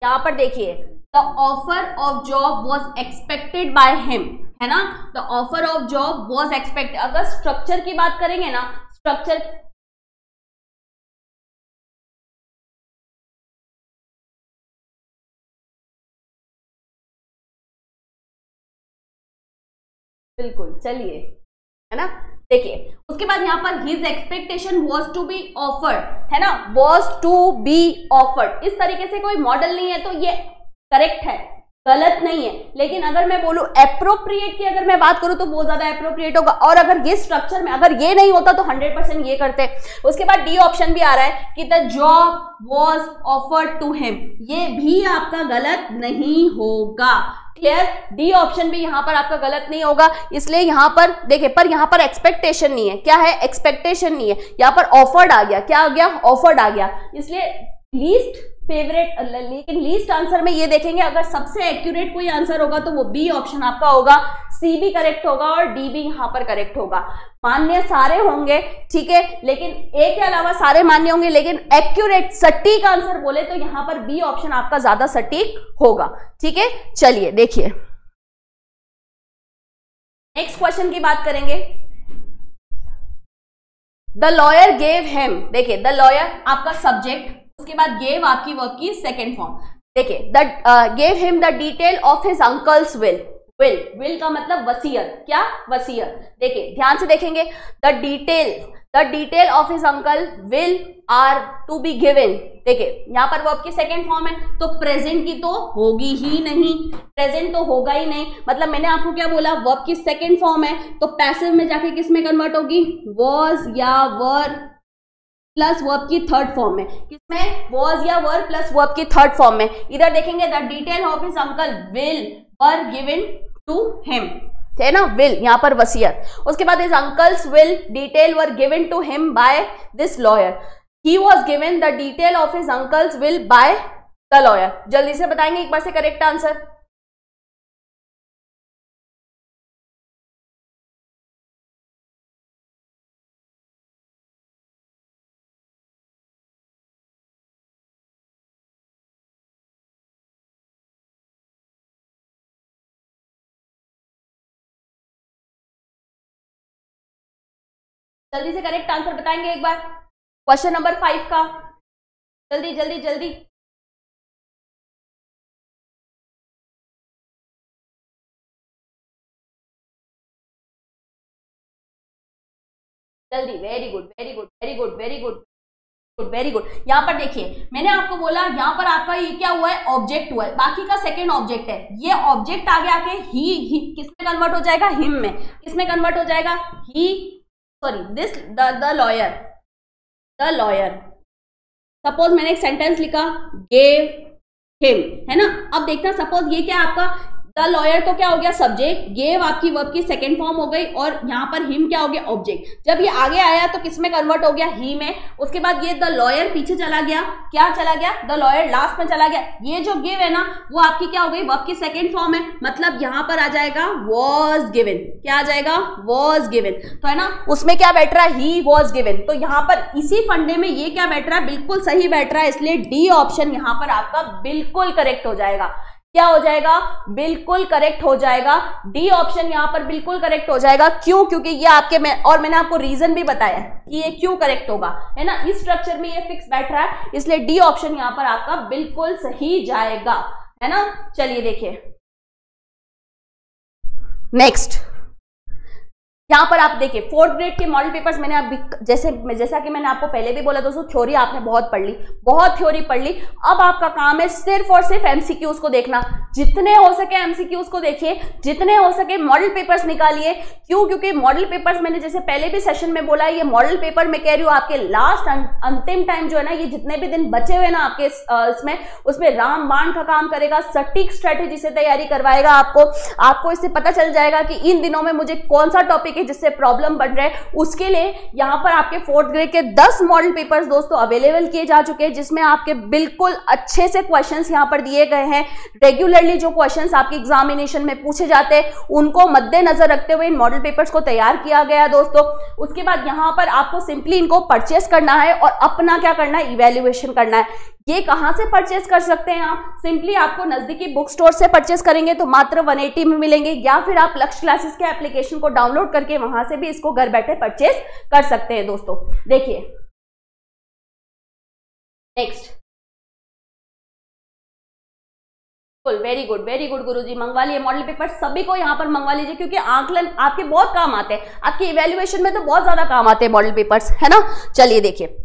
यहां पर देखिए the offer of job was expected by him, है ना। The offer of job was expected, अगर स्ट्रक्चर की बात करेंगे ना, स्ट्रक्चर बिल्कुल, चलिए, है ना। देखिए उसके बाद यहाँ पर his expectation was to be offered, है ना, वॉज टू बी ऑफर्ड, इस तरीके से कोई मॉडल नहीं है तो ये करेक्ट है, गलत नहीं है। लेकिन अगर मैं बोलूं एप्रोप्रिएट की अगर मैं बात करूं तो बहुत ज्यादा एप्रोप्रिएट होगा, और अगर ये स्ट्रक्चर में अगर ये नहीं होता तो 100% ये करते। उसके बाद डी ऑप्शन भी आ रहा है कि the job was offered to him, ये भी आपका गलत नहीं होगा। क्लियर, डी ऑप्शन भी यहां पर आपका गलत नहीं होगा। इसलिए यहां पर देखिए, पर यहां पर एक्सपेक्टेशन नहीं है, क्या है, एक्सपेक्टेशन नहीं है, यहां पर ऑफर्ड आ गया, क्या आ गया, ऑफर्ड आ गया। इसलिए लीस्ट फेवरेट, लेकिन लीस्ट आंसर में ये देखेंगे अगर सबसे एक्यूरेट कोई आंसर होगा तो वो बी ऑप्शन आपका होगा, सी भी करेक्ट होगा और डी भी यहां पर करेक्ट होगा। मान्य सारे होंगे, ठीक है, लेकिन ए के अलावा सारे मान्य होंगे, लेकिन एक्यूरेट सटीक आंसर बोले तो यहां पर बी ऑप्शन आपका ज्यादा सटीक होगा। ठीक है, चलिए देखिए नेक्स्ट क्वेश्चन की बात करेंगे। द लॉयर गेव हिम, देखिए द लॉयर आपका सब्जेक्ट, उसके बाद गेव आपकी वर्ब की सेकेंड फॉर्म। देखिए the gave him the detail of his uncle's will, will का मतलब वसीयत, क्या, वसीयत। देखिए ध्यान से देखेंगे, the detail of his uncle will are to be given. देखिए यहां पर वर्ब की सेकेंड फॉर्म है तो प्रेजेंट की तो होगी ही नहीं, प्रेजेंट तो होगा ही नहीं, मतलब मैंने आपको क्या बोला, वर्ब की सेकेंड फॉर्म है तो पैसिव में जाके किस में कन्वर्ट होगी, वॉज या वर प्लस वर्ब की थर्ड फॉर्म में, किसमें, वॉज या वर प्लस वर्ब की थर्ड फॉर्म में। इधर देखेंगे the detail of his uncle will were given to him, है ना, विल यहां पर वसीयत। उसके बाद his uncle's will detail were given to him by this lawyer, he was given the detail of his uncle's will by the lawyer. जल्दी से बताएंगे एक बार से करेक्ट आंसर। जल्दी से करेक्ट आंसर बताएंगे एक बार क्वेश्चन नंबर 5 का, जल्दी जल्दी जल्दी। जल्दी, very good very good very good very good very good. यहां पर देखिए मैंने आपको बोला यहां पर आपका ये क्या हुआ है, ऑब्जेक्ट हुआ है, बाकी का सेकंड ऑब्जेक्ट है। ये ऑब्जेक्ट आगे आके ही किसमें कन्वर्ट हो जाएगा, हिम में, किसमें कन्वर्ट हो जाएगा, he, sorry this the lawyer. Suppose मैंने एक सेंटेंस लिखा गेव हिम, है ना। अब देखना सपोज ये क्या आपका द लॉयर तो क्या हो गया सब्जेक्ट, गेव आपकी वर्ब की सेकंड फॉर्म हो गई और यहाँ पर हिम क्या हो गया ऑब्जेक्ट। जब ये आगे आया तो किसमें कन्वर्ट हो गया, ही में। उसके बाद ये द लॉयर पीछे चला गया, क्या चला गया, द लॉयर लास्ट में चला गया। ये जो गिव है ना वो आपकी क्या हो गई, वर्ब की सेकंड फॉर्म है, मतलब यहाँ पर आ जाएगा वॉज गिवन, क्या आ जाएगा, वॉज गिवन। तो है ना उसमें क्या बैठ रहा है, ही वॉज गिवन। तो यहाँ पर इसी फंडे में ये क्या बैठ रहा है, बिल्कुल सही बैठ रहा है, इसलिए डी ऑप्शन यहाँ पर आपका बिल्कुल करेक्ट हो जाएगा। क्या हो जाएगा, बिल्कुल करेक्ट हो जाएगा, डी ऑप्शन यहां पर बिल्कुल करेक्ट हो जाएगा। क्यों, क्योंकि ये आपके और मैंने आपको रीजन भी बताया कि ये क्यों करेक्ट होगा, है ना, इस स्ट्रक्चर में ये फिक्स बैठ रहा है, इसलिए डी ऑप्शन यहां पर आपका बिल्कुल सही जाएगा, है ना। चलिए देखिए नेक्स्ट, यहां पर आप देखिए फोर्थ ग्रेड के मॉडल पेपर्स मैंने अभी जैसा कि मैंने आपको पहले भी बोला दोस्तों, थ्योरी आपने बहुत पढ़ ली, बहुत थ्योरी पढ़ ली। अब आपका काम है सिर्फ और सिर्फ एमसीक्यूज को देखना, जितने हो सके एमसीक्यूज को देखिए, जितने हो सके मॉडल पेपर्स निकालिए। क्यों, क्योंकि मॉडल पेपर्स मैंने जैसे पहले भी सेशन में बोला, ये मॉडल पेपर मैं कह रही हूँ आपके लास्ट अंतिम टाइम जो है ना, ये जितने भी दिन बचे हुए ना आपके इसमें, उसमें रामबाण का काम करेगा, सटीक स्ट्रेटेजी से तैयारी करवाएगा आपको इससे पता चल जाएगा कि इन दिनों में मुझे कौन सा टॉपिक जिससे प्रॉब्लम बन रहा है। उसके लिए यहां पर आपके फोर्थ ग्रेड के 10 मॉडल पेपर्स दोस्तों अवेलेबल किए जा चुके हैं, जिसमें आपके बिल्कुल अच्छे से क्वेश्चंस यहां पर दिए गए हैं। रेगुलरली जो क्वेश्चंस आपके एग्जामिनेशन में पूछे जाते हैं उनको मद्देनजर रखते हुए इन मॉडल पेपर्स को तैयार किया गया है दोस्तों। उसके बाद यहां पर आपको सिंपली इनको परचेस करना है और अपना क्या करना है, इवैल्यूएशन करना है। ये कहां से परचेस कर सकते हैं आप, सिंपली आपको नजदीकी बुक स्टोर से परचेस करेंगे तो मात्र 180 में मिलेंगे, या फिर आप लक्ष्य क्लासेस के एप्लीकेशन को डाउनलोड करके वहां से भी इसको घर बैठे परचेस कर सकते हैं दोस्तों। देखिए नेक्स्ट, वेरी गुड गुरुजी, मंगवा लिए मॉडल पेपर, सभी को यहाँ पर मंगवा लीजिए, क्योंकि आकलन आपके बहुत काम आते हैं, आपकी इवेल्युएशन में तो बहुत ज्यादा काम आते हैं मॉडल पेपर्स, है ना। चलिए देखिए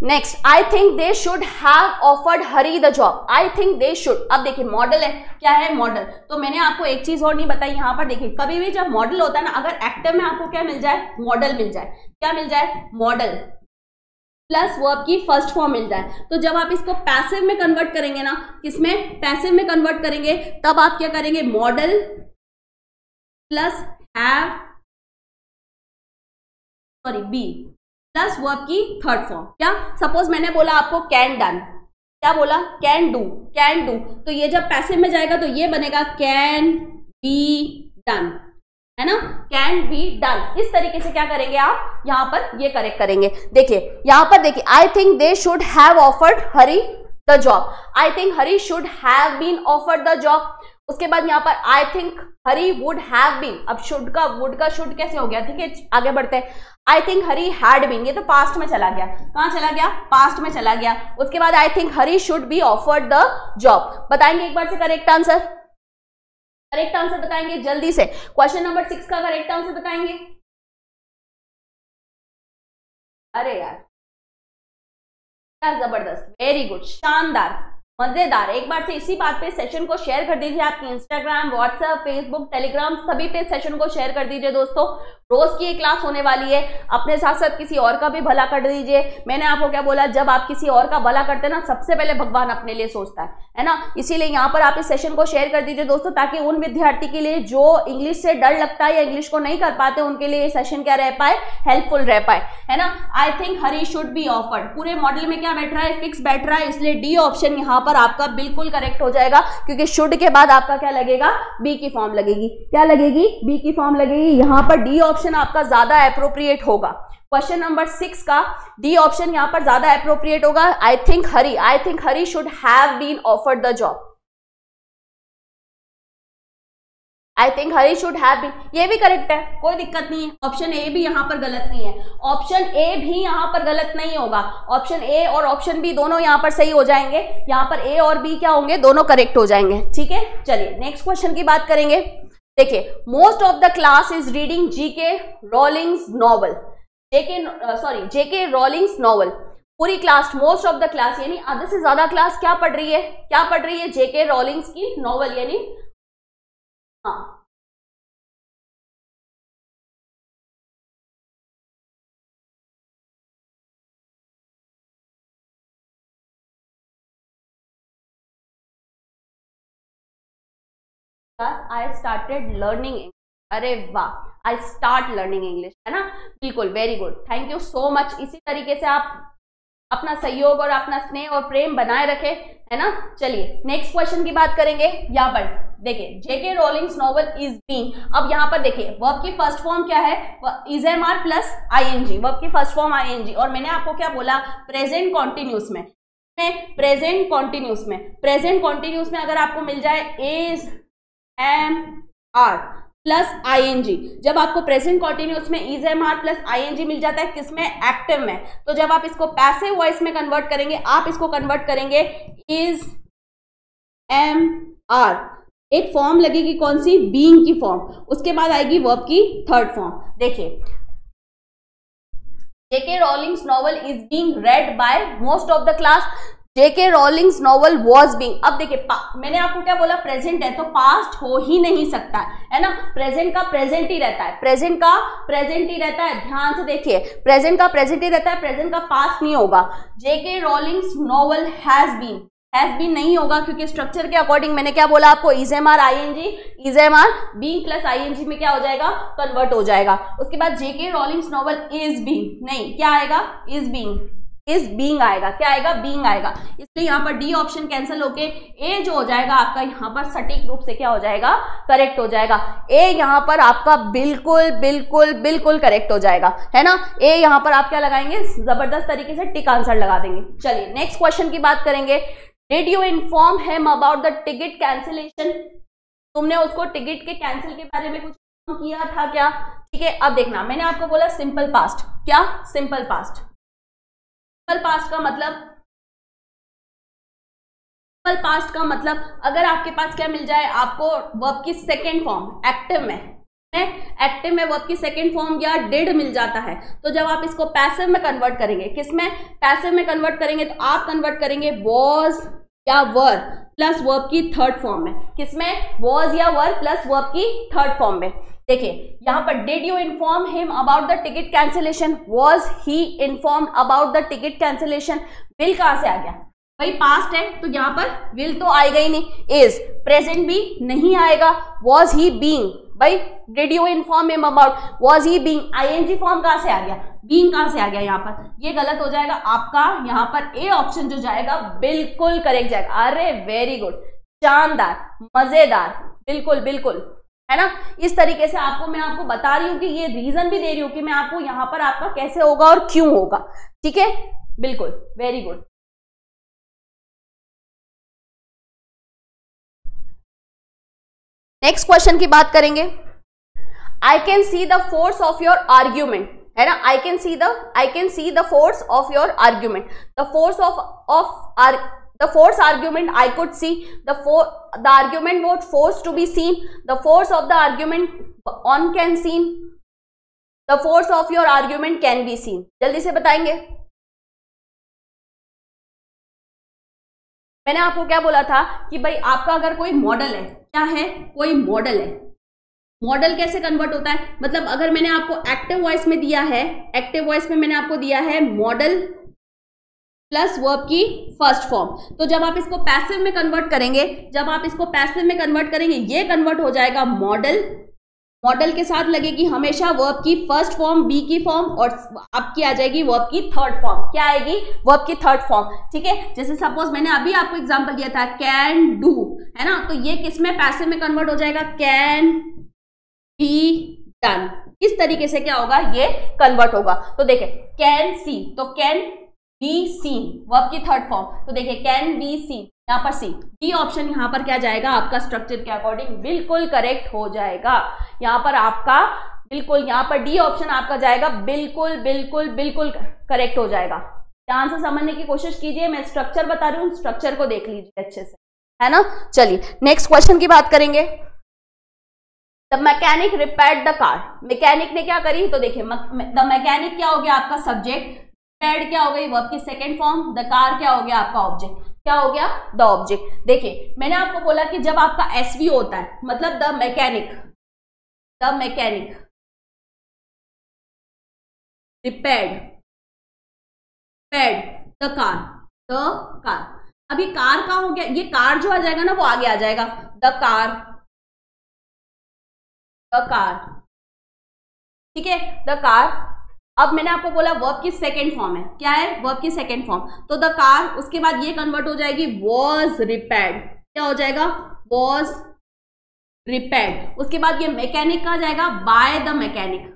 next, I think they should have offered Hari the job. I think they should, अब देखिए मॉडल है, क्या है मॉडल, तो मैंने आपको एक चीज और नहीं बताई यहाँ पर, देखिए कभी भी जब मॉडल होता है ना, अगर एक्टिव में आपको क्या मिल जाए, मॉडल मिल जाए, क्या मिल जाए, मॉडल प्लस वर्ब की फर्स्ट फॉर्म मिल जाए, तो जब आप इसको पैसिव में कन्वर्ट करेंगे ना, किसमें, पैसिव में कन्वर्ट करेंगे, तब आप क्या करेंगे, modal plus have, sorry be plus verb की थर्ड फॉर्म। क्या, सपोज मैंने बोला आपको कैन डन, क्या बोला, कैन डू, कैन डू, तो ये जब पैसिव में जाएगा तो ये बनेगा कैन बी डन, है ना, कैन बी डन। इस तरीके से क्या करेंगे आप यहाँ पर, ये करेक्ट करेंगे। देखिए यहाँ पर देखिए, I think they should have offered Hari the job, I think Hari should have been offered the job. उसके बाद यहाँ पर I think Hari would have been, अब शुड का वुड का शुड कैसे हो गया, ठीक है आगे बढ़ते हैं। I think Hari had been, ये तो पास्ट में चला गया, कहाँ चला गया, पास्ट में चला गया। उसके बाद आई think Hari should be offered the job. बताएंगे एक बार से करेक्ट आंसर, करेक्ट आंसर बताएंगे जल्दी से, क्वेश्चन नंबर 6 का करेक्ट आंसर बताएंगे। अरे यार क्या जबरदस्त, वेरी गुड, शानदार, मजेदार। एक बार से इसी बात पे सेशन को शेयर कर दीजिए, आपकी इंस्टाग्राम, व्हाट्सएप, फेसबुक, टेलीग्राम सभी पे सेशन को शेयर कर दीजिए दोस्तों। रोज की ये क्लास होने वाली है, अपने साथ साथ किसी और का भी भला कर दीजिए। मैंने आपको क्या बोला, जब आप किसी और का भला करते हैं ना, सबसे पहले भगवान अपने लिए सोचता है ना। इसीलिए यहाँ पर आप इस सेशन को शेयर कर दीजिए दोस्तों, ताकि उन विद्यार्थी के लिए जो इंग्लिश से डर लगता है या इंग्लिश को नहीं कर पाते, उनके लिए ये सेशन क्या रह पाए, हेल्पफुल रह पाए, है ना। आई think Hari should be offered, पूरे मॉडल में क्या बैठ रहा है, फिक्स बैठ रहा है, इसलिए डी ऑप्शन यहाँ पर आपका बिल्कुल करेक्ट हो जाएगा, क्योंकि शुड के बाद आपका क्या लगेगा, बी की फॉर्म लगेगी, क्या लगेगी, बी की फॉर्म लगेगी। यहाँ पर डी ऑप्शन आपका ज्यादा एप्रोप्रिएट होगा। क्वेश्चन नंबर 6 का डी ऑप्शन यहाँ पर ज्यादा एप्रोप्रिएट होगा। I think Hari should have been offered the job, I think Hari should have been, ये भी करेक्ट है, कोई दिक्कत नहीं है। ऑप्शन ए भी यहाँ पर गलत नहीं है, ऑप्शन ए भी यहाँ पर गलत नहीं होगा, ऑप्शन ए और ऑप्शन बी दोनों यहाँ पर सही हो जाएंगे। यहाँ पर ए और बी क्या होंगे, दोनों करेक्ट हो जाएंगे, ठीक है। चलिए नेक्स्ट क्वेश्चन की बात करेंगे। देखिए, most of the class is reading JK Rowling's novel, JK Rowling's novel, पूरी class, most of the class यानी आधे से ज्यादा क्लास क्या पढ़ रही है, क्या पढ़ रही है, जेके रोलिंग्स की नॉवल, यानी हाँ आई स्टार्टेड लर्निंग, अरे वाह, आई स्टार्ट लर्निंग इंग्लिश, है ना, बिल्कुल, very good, thank you so much. इसी तरीके से आप अपना सहयोग और अपना स्नेह और प्रेम बनाए रखें, है ना। चलिए नेक्स्ट क्वेश्चन की बात करेंगे। यहाँ पर देखिए, JK Rowling's novel is being, अब यहाँ पर देखिए वर्ब की फर्स्ट फॉर्म क्या है, is am are plus ING, verb की फर्स्ट फॉर्म आईएनजी, और मैंने आपको क्या बोला, प्रेजेंट कॉन्टिन्यूस में, प्रेजेंट कॉन्टिन्यूस में अगर आपको मिल जाए is am are plus ING, जब आपको प्रेजेंट कॉन्टिन्यूस में is am are plus ING मिल जाता है, किसमें, एक्टिव में, तो जब आप इसको पैसिव वॉइस में कन्वर्ट करेंगे, आप इसको कन्वर्ट करेंगे इज एम आर, एक फॉर्म लगेगी कौन सी, बीइंग की फॉर्म, उसके बाद आएगी वर्ब की थर्ड फॉर्म। देखिए, JK Rowling's novel is being read by most of the class, JK Rowling's novel was being, अब देखिए मैंने आपको क्या बोला, प्रेजेंट है तो पास्ट हो ही नहीं सकता, है ना, प्रेजेंट का प्रेजेंट ही रहता है, प्रेजेंट का प्रेजेंट ही रहता है, ध्यान से देखिए, प्रेजेंट का प्रेजेंट ही रहता है, प्रेजेंट का पास्ट नहीं होगा। जेके रोलिंग्स नॉवल हैज बीन नहीं होगा, क्योंकि स्ट्रक्चर के अकॉर्डिंग मैंने क्या बोला आपको, is am are ING, is am are being plus ING में क्या हो जाएगा, कन्वर्ट हो जाएगा। उसके बाद J K Rowling's novel is being, नहीं, क्या आएगा, इज बीइंग आएगा, क्या आएगा, बीइंग आएगा, इसलिए यहाँ पर डी ऑप्शन कैंसिल होके ए जो हो जाएगा आपका यहाँ पर सटीक रूप से क्या हो जाएगा, करेक्ट हो जाएगा। ए यहाँ पर आपका बिल्कुल बिल्कुल बिल्कुल करेक्ट हो जाएगा, है ना। ए यहाँ पर आप क्या लगाएंगे, जबरदस्त तरीके से टिक आंसर लगा देंगे। चलिए नेक्स्ट क्वेश्चन की बात करेंगे। Did you inform him about the ticket cancellation, तुमने उसको टिकट के कैंसिल के बारे में कुछ किया था क्या, ठीक है। अब देखना, मैंने आपको बोला सिंपल पास्ट, क्या, सिंपल पास्ट, सिंपल पास्ट का मतलब पास्ट का मतलब अगर आपके पास क्या मिल जाए आपको वर्ब की सेकेंड फॉर्म एक्टिव में वर्ब की सेकेंड फॉर्म या डिड मिल जाता है, तो जब आप इसको पैसिव में कन्वर्ट करेंगे, किसमें पैसिव में कन्वर्ट करेंगे, तो आप कन्वर्ट करेंगे वॉज या वर प्लस वर्ब की थर्ड फॉर्म में, किसमें वॉज या वर प्लस वर्ब की थर्ड फॉर्म में। देखिए यहां पर did you inform him about the ticket cancellation, was he informed about the ticket cancellation. Will कहां से आ गया भाई, पास्ट है तो यहाँ पर विल तो आएगा ही नहीं, इज प्रेजेंट भी नहीं आएगा, वॉज ही बीइंग, भाई did you inform him about, was he being, ING form कहां से आ गया, बीइंग कहां से आ गया, यहाँ पर ये गलत हो जाएगा आपका, यहाँ पर ए ऑप्शन जो जाएगा बिल्कुल करेक्ट जाएगा। अरे वेरी गुड, शानदार, मजेदार, बिल्कुल बिल्कुल, है ना। इस तरीके से मैं आपको बता रही हूँ कि ये रीजन भी दे रही हूँ कि मैं आपको यहाँ पर आपका कैसे होगा और क्यों होगा, ठीक है, बिल्कुल, वेरी गुड। नेक्स्ट क्वेश्चन की बात करेंगे। I can see the force of your argument, है ना, I can see the force of your argument, the force argument I could see, the argument was forced to be seen, the force of the argument on can seen, the force of your argument can be seen। जल्दी से बताएंगे। मैंने आपको क्या बोला था कि भाई आपका अगर कोई मॉडल है, क्या है, कोई मॉडल है, मॉडल कैसे कन्वर्ट होता है, मतलब अगर मैंने आपको एक्टिव वॉइस में दिया है, एक्टिव वॉइस में मैंने आपको दिया है मॉडल प्लस वर्ब की फर्स्ट फॉर्म, तो जब आप इसको पैसिव में कन्वर्ट करेंगे, ये कन्वर्ट हो जाएगा मॉडल के साथ लगेगी हमेशा वर्ब की फर्स्ट फॉर्म, बी की फॉर्म, और आपकी आ जाएगी वर्ब की थर्ड फॉर्म। क्या आएगी, वर्ब की थर्ड फॉर्म, ठीक है। जैसे सपोज मैंने अभी आपको एग्जांपल दिया था कैन डू, है ना, तो ये किसमें पैसिव में कन्वर्ट हो जाएगा, कैन बी डन। इस तरीके से क्या होगा, ये कन्वर्ट होगा। तो देखिए कैन सी, तो कैन बी सीन, वर्ब की थर्ड फॉर्म, तो देखिए कैन बी सीन, यहाँ पर सी, डी ऑप्शन यहाँ पर क्या जाएगा आपका स्ट्रक्चर के अकॉर्डिंग बिल्कुल करेक्ट हो जाएगा। यहाँ पर आपका बिल्कुल, यहाँ पर डी ऑप्शन आपका जाएगा बिल्कुल बिल्कुल बिल्कुल करेक्ट हो जाएगा। ध्यान से समझने की कोशिश कीजिए, मैं स्ट्रक्चर बता रही हूँ, स्ट्रक्चर को देख लीजिए अच्छे से, है ना। चलिए नेक्स्ट क्वेश्चन की बात करेंगे। The mechanic repaired the car, mechanic ने क्या करी, तो देखिए द मैकेनिक क्या हो गया आपका सब्जेक्ट, रिपेयर्ड क्या हो गई वर्ब की सेकेंड फॉर्म, द कार क्या हो गया आपका ऑब्जेक्ट, क्या हो गया द ऑब्जेक्ट। देखिए मैंने आपको बोला कि जब आपका एसवी होता है, मतलब the mechanic repaired the car, अभी कार का हो गया, ये कार जो आ जाएगा ना वो आगे आ जाएगा, द कार, ठीक है, द कार। अब मैंने आपको बोला वर्ब की सेकेंड फॉर्म है, क्या है, वर्ब की सेकेंड फॉर्म, तो द कार, उसके बाद ये कन्वर्ट हो जाएगी वॉज रिपेयर्ड, क्या हो जाएगा, वॉज रिपेयर्ड। उसके बाद ये मैकेनिक का जाएगा बाय द मैकेनिक,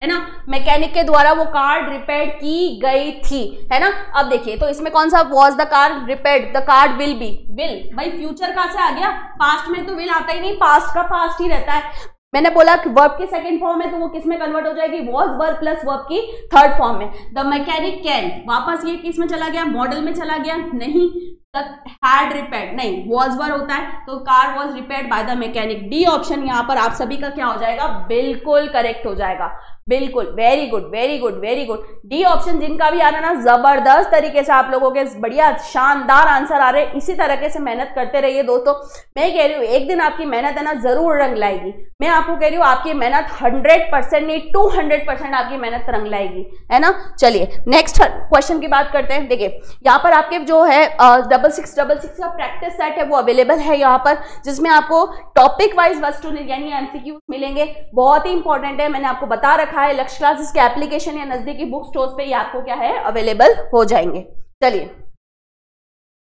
है ना, मैकेनिक के द्वारा वो कार रिपेयर की गई थी, है ना। अब देखिए तो इसमें कौन सा, was the car repaired, the car will be, will भाई फ्यूचर कहां से आ गया, पास्ट में तो विल आता ही नहीं, पास्ट का पास्ट ही रहता है। मैंने बोला कि वर्ब की सेकंड फॉर्म है तो वो किस में कन्वर्ट हो जाएगी, वॉज वर्ब प्लस वर्ब की थर्ड फॉर्म में। द मैकेनिक कैन, वापस ये किस में चला गया, मॉडल में चला गया, नहीं, हैड रिपेयर्ड, नहीं, वॉज वर होता है, तो car was repaired by the mechanic. D option यहाँ पर आप सभी का क्या हो जाएगा, बिल्कुल करेक्ट हो जाएगा, बिल्कुल, very good very good very good. D option जिनका भी आ रहा ना, जबरदस्त तरीके से आप लोगों के बढ़िया शानदार आंसर आ रहे हैं। इसी तरीके से मेहनत करते रहिए दोस्तों। मैं कह रही हूँ एक दिन आपकी मेहनत है ना जरूर रंग लाएगी। मैं आपको कह रही हूँ आपकी मेहनत 100% नहीं 200% आपकी मेहनत रंग लाएगी, है ना। चलिए नेक्स्ट क्वेश्चन की बात करते हैं। देखिए यहाँ पर आपके जो है 6666 का प्रैक्टिस सेट है वो अवेलेबल है यहाँ पर, जिसमें आपको टॉपिक वाइज वस्तु यानी एमसीक्यू मिलेंगे, बहुत ही इंपॉर्टेंट है। मैंने आपको बता रखा है लक्ष्य क्लासेस के एप्लीकेशन या नजदीकी बुक स्टोर्स पे ये आपको क्या है अवेलेबल हो जाएंगे। चलिए,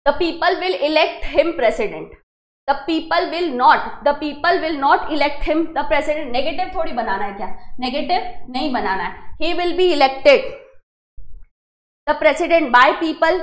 the people will elect him president, the people will not elect him the president. Negative थोड़ी बनाना है, क्या नेगेटिव नहीं बनाना है। He will be elected the president by people,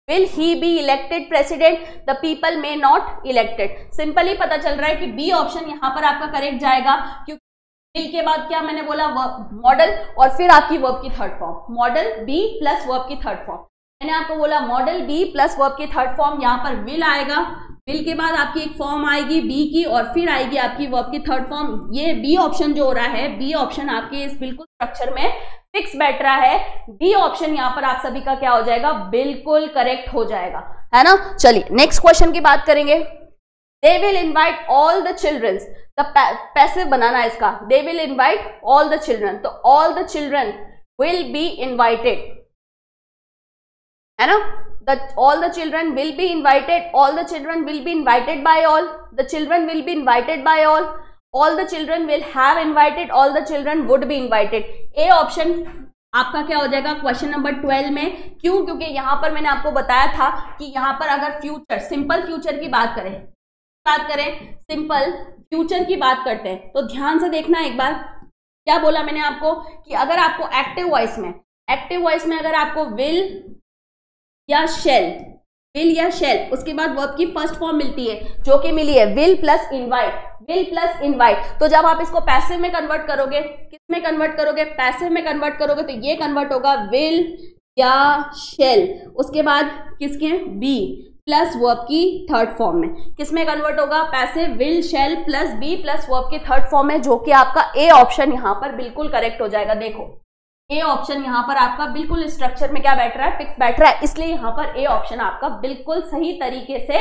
will he be elected president, the people may not elected. Simply पता चल रहा है कि बी ऑप्शन यहां पर आपका करेक्ट जाएगा, क्योंकि विल के बाद क्या मैंने बोला, मॉडल, और फिर आपकी वर्ब की third form, modal be plus verb की थर्ड फॉर्म। मैंने आपको बोला मॉडल बी प्लस वर्ब की थर्ड फॉर्म, यहाँ पर विल आएगा, विल के बाद आपकी एक फॉर्म आएगी बी की, और फिर आएगी आपकी वर्ब की थर्ड फॉर्म। ये बी ऑप्शन जो हो रहा है, बी ऑप्शन आपके इस बिल्कुल स्ट्रक्चर में फिक्स बैठ रहा है। बी ऑप्शन यहाँ पर आप सभी का क्या हो जाएगा, बिल्कुल करेक्ट हो जाएगा, है ना। चलिए नेक्स्ट क्वेश्चन की बात करेंगे। They will invite all the childrens, passive बनाना है इसका, they will invite all the children, तो all the children will be invited, है ना। all the children will be invited, all the children will be invited by all, the children will be invited by all the children will have invited, all the children would be invited। A option आपका क्या हो जाएगा क्वेश्चन नंबर 12 में। क्यों? क्योंकि यहां पर मैंने आपको बताया था कि यहां पर अगर फ्यूचर, सिंपल फ्यूचर की बात करें, सिंपल फ्यूचर की बात करते हैं, तो ध्यान से देखना एक बार। क्या बोला मैंने आपको कि अगर आपको एक्टिव वॉइस में अगर आपको विल या शेल, विल या शेल, उसके बाद वर्ब की फर्स्ट फॉर्म मिलती है जो कि मिली है विल प्लस इनवाइट, तो जब आप इसको पैसिव में कन्वर्ट करोगे, किस में कन्वर्ट करोगे, पैसिव में कन्वर्ट करोगे, तो ये कन्वर्ट होगा विल या शेल, उसके बाद किसके, बी प्लस वर्ब की थर्ड फॉर्म में, किस में कन्वर्ट होगा, passive will shall plus be plus verb की थर्ड फॉर्म में, जो कि आपका ए ऑप्शन यहां पर बिल्कुल करेक्ट हो जाएगा। देखो ए ऑप्शन यहां पर आपका बिल्कुल स्ट्रक्चर में क्या बैठ रहा है, फिक्स बैठ रहा है, इसलिए यहां पर ए ऑप्शन आपका बिल्कुल सही तरीके से,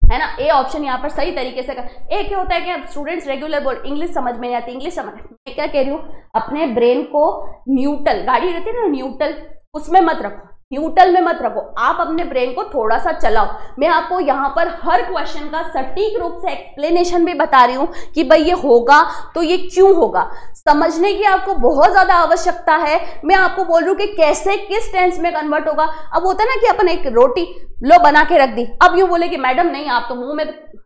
है ना, ए ऑप्शन यहां पर सही तरीके से। ए क्या होता है कि स्टूडेंट्स रेगुलर बोर्ड इंग्लिश समझ में नहीं आती, इंग्लिश समझ, मैं क्या कह रही हूं, अपने ब्रेन को न्यूट्रल, गाड़ी रहती है ना न्यूट्रल, उसमें मत रखो, न्यूट्रल में मत रखो, आप अपने ब्रेन को थोड़ा सा चलाओ। मैं आपको यहाँ पर हर क्वेश्चन का सटीक रूप से एक्सप्लेनेशन भी बता रही हूँ कि भाई ये होगा तो ये क्यों होगा, समझने की आपको बहुत ज्यादा आवश्यकता है। मैं आपको बोल रही हूँ कि कैसे, किस टेंस में कन्वर्ट होगा। अब होता है ना कि अपन एक रोटी लो बना के रख दी, अब यूं बोले कि मैडम नहीं आप तो मुंह में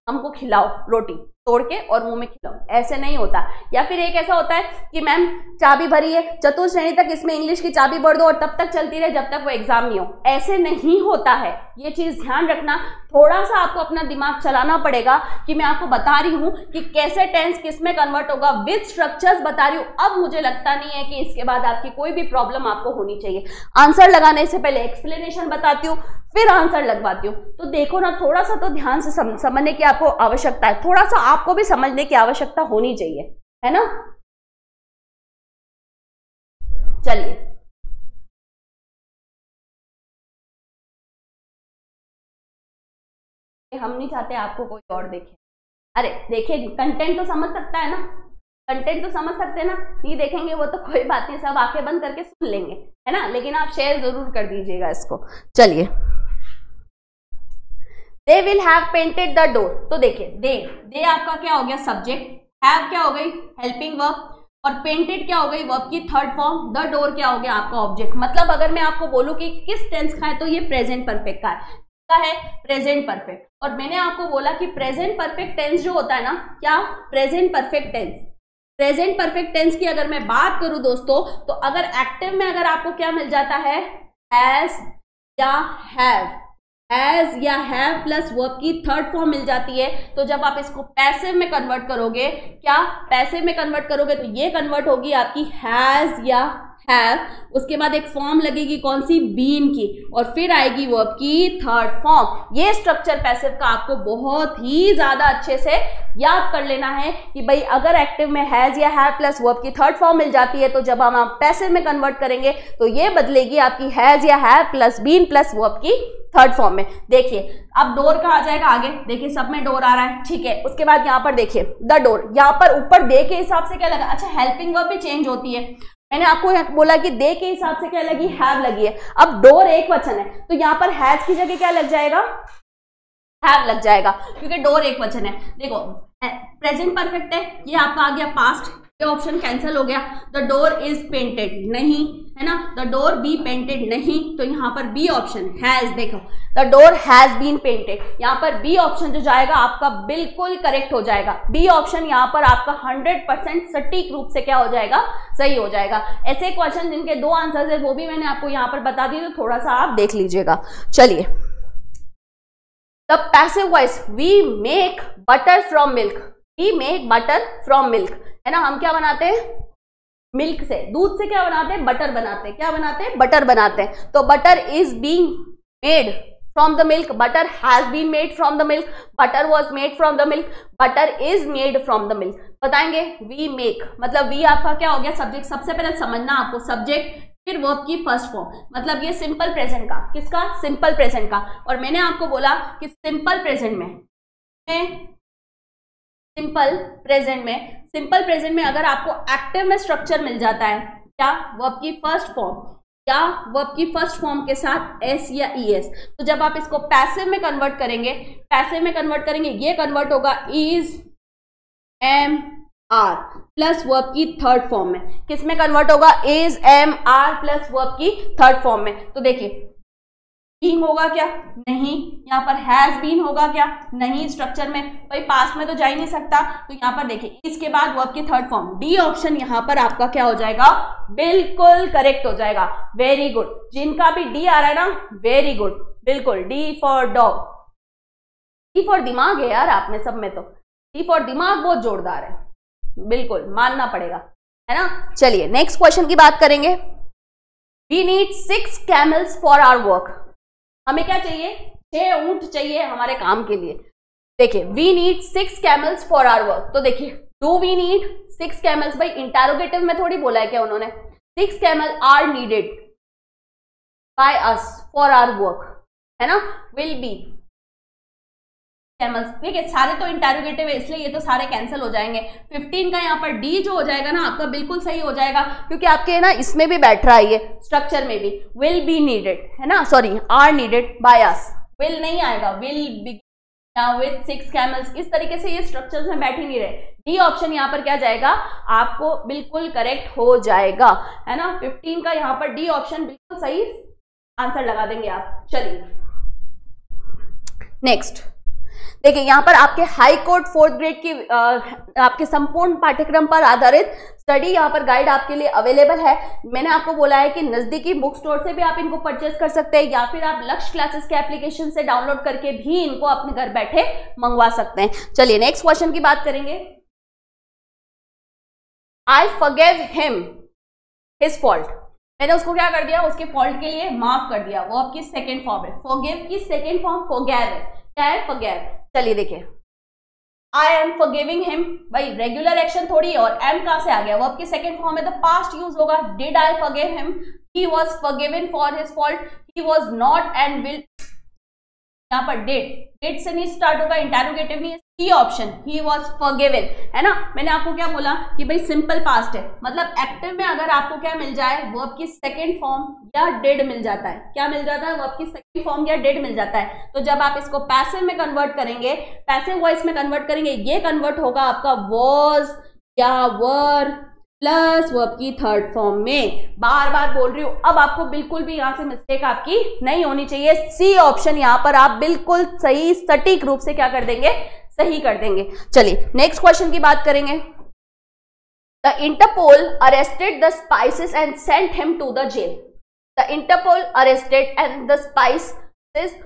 हमको खिलाओ, रोटी तोड़ के और मुंह में खिलाओ, ऐसे नहीं होता। या फिर एक ऐसा होता है कि मैम चाबी भरी है, चतुर्थ श्रेणी तक इसमें इंग्लिश की चाबी भर दो और तब तक चलती रहे जब तक वो एग्जाम नहीं हो, ऐसे नहीं होता है। ये चीज ध्यान रखना, थोड़ा सा आपको अपना दिमाग चलाना पड़ेगा कि मैं आपको बता रही हूँ कि कैसे टेंस किस में कन्वर्ट होगा, विद स्ट्रक्चर्स बता रही हूँ। अब मुझे लगता नहीं है कि इसके बाद आपकी कोई भी प्रॉब्लम आपको होनी चाहिए। आंसर लगाने से पहले एक्सप्लेनेशन बताती हूँ, फिर आंसर लगवाती हूँ, तो देखो ना, थोड़ा सा तो ध्यान से समझने की आपको आवश्यकता है, थोड़ा सा आपको भी समझने की आवश्यकता होनी चाहिए, है ना। चलिए हम नहीं चाहते आपको कोई और देखे, अरे देखिए कंटेंट तो समझ सकता है ना, कंटेंट तो समझ सकते हैं ना, नहीं देखेंगे वो तो कोई बात नहीं, सब आंखें बंद करके सुन लेंगे, है ना, लेकिन आप शेयर जरूर कर दीजिएगा इसको। चलिए they will have painted the door, तो देखिए दे आपका क्या हो गया सब्जेक्ट, हैव क्या हो गई हेल्पिंग वर्ब, और पेंटेड क्या हो गई वर्ब की थर्ड फॉर्म, द डोर क्या हो गया आपका ऑब्जेक्ट। मतलब अगर मैं आपको बोलूं कि किस टेंस का है, तो ये प्रेजेंट परफेक्ट का है प्रेजेंट परफेक्ट। और मैंने आपको बोला कि प्रेजेंट परफेक्ट टेंस जो होता है ना, क्या प्रेजेंट परफेक्ट टेंस की अगर मैं बात करूं दोस्तों, तो अगर एक्टिव में अगर आपको क्या मिल जाता है, हैज या हैव प्लस वर्ब की थर्ड फॉर्म मिल जाती है, तो जब आप इसको पैसिव में कन्वर्ट करोगे, क्या पैसिव में कन्वर्ट करोगे, तो ये कन्वर्ट होगी आपकी हैज या हैव, उसके बाद एक फॉर्म लगेगी कौन सी, बीन की, और फिर आएगी वर्ब की थर्ड फॉर्म। ये स्ट्रक्चर पैसिव का आपको बहुत ही ज्यादा अच्छे से याद कर लेना है कि भाई अगर एक्टिव में हैज या हैव प्लस वर्ब की थर्ड फॉर्म मिल जाती है, तो जब हम पैसिव में कन्वर्ट करेंगे तो ये बदलेगी आपकी हैज या have plus been plus verb की थर्ड फॉर्म में। देखिए अब डोर का आ जाएगा आगे, देखिए सब में डोर आ रहा है, ठीक है। उसके बाद यहाँ पर देखिए द डोर, यहाँ पर ऊपर दे के हिसाब से क्या लगा, अच्छा हेल्पिंग वर्ब भी चेंज होती है, मैंने आपको बोला कि दे के हिसाब से क्या लगी, हैव लगी है। अब डोर एक वचन है, तो यहाँ पर हैज की जगह क्या लग जाएगा, हैव लग जाएगा, क्योंकि डोर एक वचन है। देखो प्रेजेंट परफेक्ट है, ये आपका आ गया पास्ट, ये ऑप्शन कैंसिल हो गया। द डोर इज पेंटेड नहीं, है ना, द डोर बी पेंटेड नहीं, तो यहाँ पर बी ऑप्शन हैज, देखो the door has been painted, यहाँ पर बी ऑप्शन जो जाएगा आपका बिल्कुल करेक्ट हो जाएगा। बी ऑप्शन यहाँ पर आपका 100% सटीक रूप से क्या हो जाएगा, सही हो जाएगा। ऐसे क्वेश्चन जिनके दो आंसर है वो भी मैंने आपको यहाँ पर बता दिए, तो थोड़ा सा आप देख लीजिएगा। चलिए the passive voice, we make butter from milk, we make butter from milk, है ना, हम क्या बनाते हैं, मिल्क से, दूध से क्या बनाते हैं, बटर बनाते हैं, क्या बनाते हैं, बटर बनाते हैं। तो butter is being made from the milk, butter has been made from the milk, butter was made from the milk, butter is made from the milk. बताएंगे वी मेक, मतलब वी आपका क्या हो गया, सब्जेक्ट, सबसे पहले समझना आपको सब्जेक्ट, फिर वर्ब की फर्स्ट फॉर्म, मतलब ये सिंपल प्रेजेंट का, किसका, सिंपल प्रेजेंट का। और मैंने आपको बोला कि सिंपल प्रेजेंट में सिंपल प्रेजेंट में अगर आपको एक्टिव में स्ट्रक्चर मिल जाता है, क्या, वर्ब की फर्स्ट फॉर्म या वर्ब की फर्स्ट फॉर्म के साथ एस या ईएस, तो जब आप इसको पैसिव में कन्वर्ट करेंगे, ये कन्वर्ट होगा is, am, are plus verb की थर्ड फॉर्म में, किस में कन्वर्ट होगा, is, am, are plus verb की थर्ड फॉर्म में। तो देखिए बीइंग होगा क्या, नहीं, यहाँ पर हैज बीन होगा क्या, नहीं, स्ट्रक्चर में भाई पास्ट में तो जा ही नहीं सकता, तो यहाँ पर देखिए इसके बाद वर्ब की थर्ड फॉर्म, डी ऑप्शन यहाँ पर आपका क्या हो जाएगा, बिल्कुल करेक्ट हो जाएगा। वेरी गुड, जिनका भी डी आ रहा है ना, वेरी गुड, बिल्कुल, D for dog, D for दिमाग है यार आप में सब में, तो डी फॉर दिमाग बहुत जोरदार है, बिल्कुल मानना पड़ेगा, है ना। चलिए नेक्स्ट क्वेश्चन की बात करेंगे। We need 6 camels for our work, हमें क्या चाहिए, 6 ऊंट चाहिए हमारे काम के लिए। देखिए we need 6 camels for our work, तो देखिए डू वी नीड 6 कैमल्स, भाई इंटरोगेटिव में थोड़ी बोला है क्या उन्होंने, 6 camel are needed by us for our work, है ना, विल बी कैमल्स। ठीक है, सारे तो इंटरोगेटिव है इसलिए ये तो सारे कैंसिल हो जाएंगे। 15 का यहाँ पर डी जो हो जाएगा ना आपका बिल्कुल सही हो जाएगा, क्योंकि आपके ना इसमें भी बैठ रहा है ये स्ट्रक्चर में भी, विल बी नीडेड, है ना, sorry are needed by us, will नहीं आएगा, विल बी विद 6 कैमल्स, इस तरीके से ये स्ट्रक्चर्स में बैठ ही नहीं रहे। डी ऑप्शन यहाँ पर क्या जाएगा, आपको बिल्कुल करेक्ट हो जाएगा, है ना। 15 का यहाँ पर डी ऑप्शन बिल्कुल सही आंसर लगा देंगे आप। चलिए नेक्स्ट देखिए, यहाँ पर आपके हाई कोर्ट 4th ग्रेड की आपके संपूर्ण पाठ्यक्रम पर आधारित स्टडी यहाँ पर गाइड आपके लिए अवेलेबल है। मैंने आपको बोला है कि नजदीकी बुक स्टोर से भी आप इनको परचेज कर सकते हैं, या फिर आप लक्ष्य क्लासेस के एप्लीकेशन से डाउनलोड करके भी इनको अपने घर बैठे मंगवा सकते हैं। चलिए नेक्स्ट क्वेश्चन की बात करेंगे। I forgive him his fault, मैंने उसको क्या कर दिया, उसके फॉल्ट के लिए माफ कर दिया, वो आपकी सेकेंड फॉर्म है। फॉरगिव की सेकेंड फॉर्म फॉरगिव है, क्या है, फॉरगिव। चलिए देखिए, आई एम फॉरगिविंग हिम, भाई रेगुलर एक्शन थोड़ी है, और एम कहां से आ गया, वो आपकी सेकंड फॉर्म है तो पास्ट यूज होगा। Did I forgive him, he was forgiven for his fault, he was not and will, यहाँ पर डिड से नहीं स्टार्ट होगा, इंटरोगेटिव नहीं है, C option, he was forgiven, है ना। मैंने आपको क्या बोला कि भाई सिंपल पास्ट है, मतलब एक्टिव में अगर आपको क्या मिल जाए, वर्ब की सेकंड फॉर्म या डिड मिल जाता है, क्या मिल जाता है, वर्ब की सेकंड फॉर्म या डिड मिल जाता है। तो जब आप इसको पैसिव में कन्वर्ट करेंगे, पैसिव वॉइस में कन्वर्ट करेंगे, ये कन्वर्ट होगा आपका वॉज या वर प्लस वर्ब की थर्ड फॉर्म में। बार बार बोल रही हूं, अब आपको बिल्कुल भी यहां से मिस्टेक आपकी नहीं होनी चाहिए। सी ऑप्शन यहां पर आप बिल्कुल सही सटीक रूप से क्या कर देंगे, सही कर देंगे। चलिए नेक्स्ट क्वेश्चन की बात करेंगे। The Interpol arrested the spices and sent him to the jail, the Interpol arrested and the spices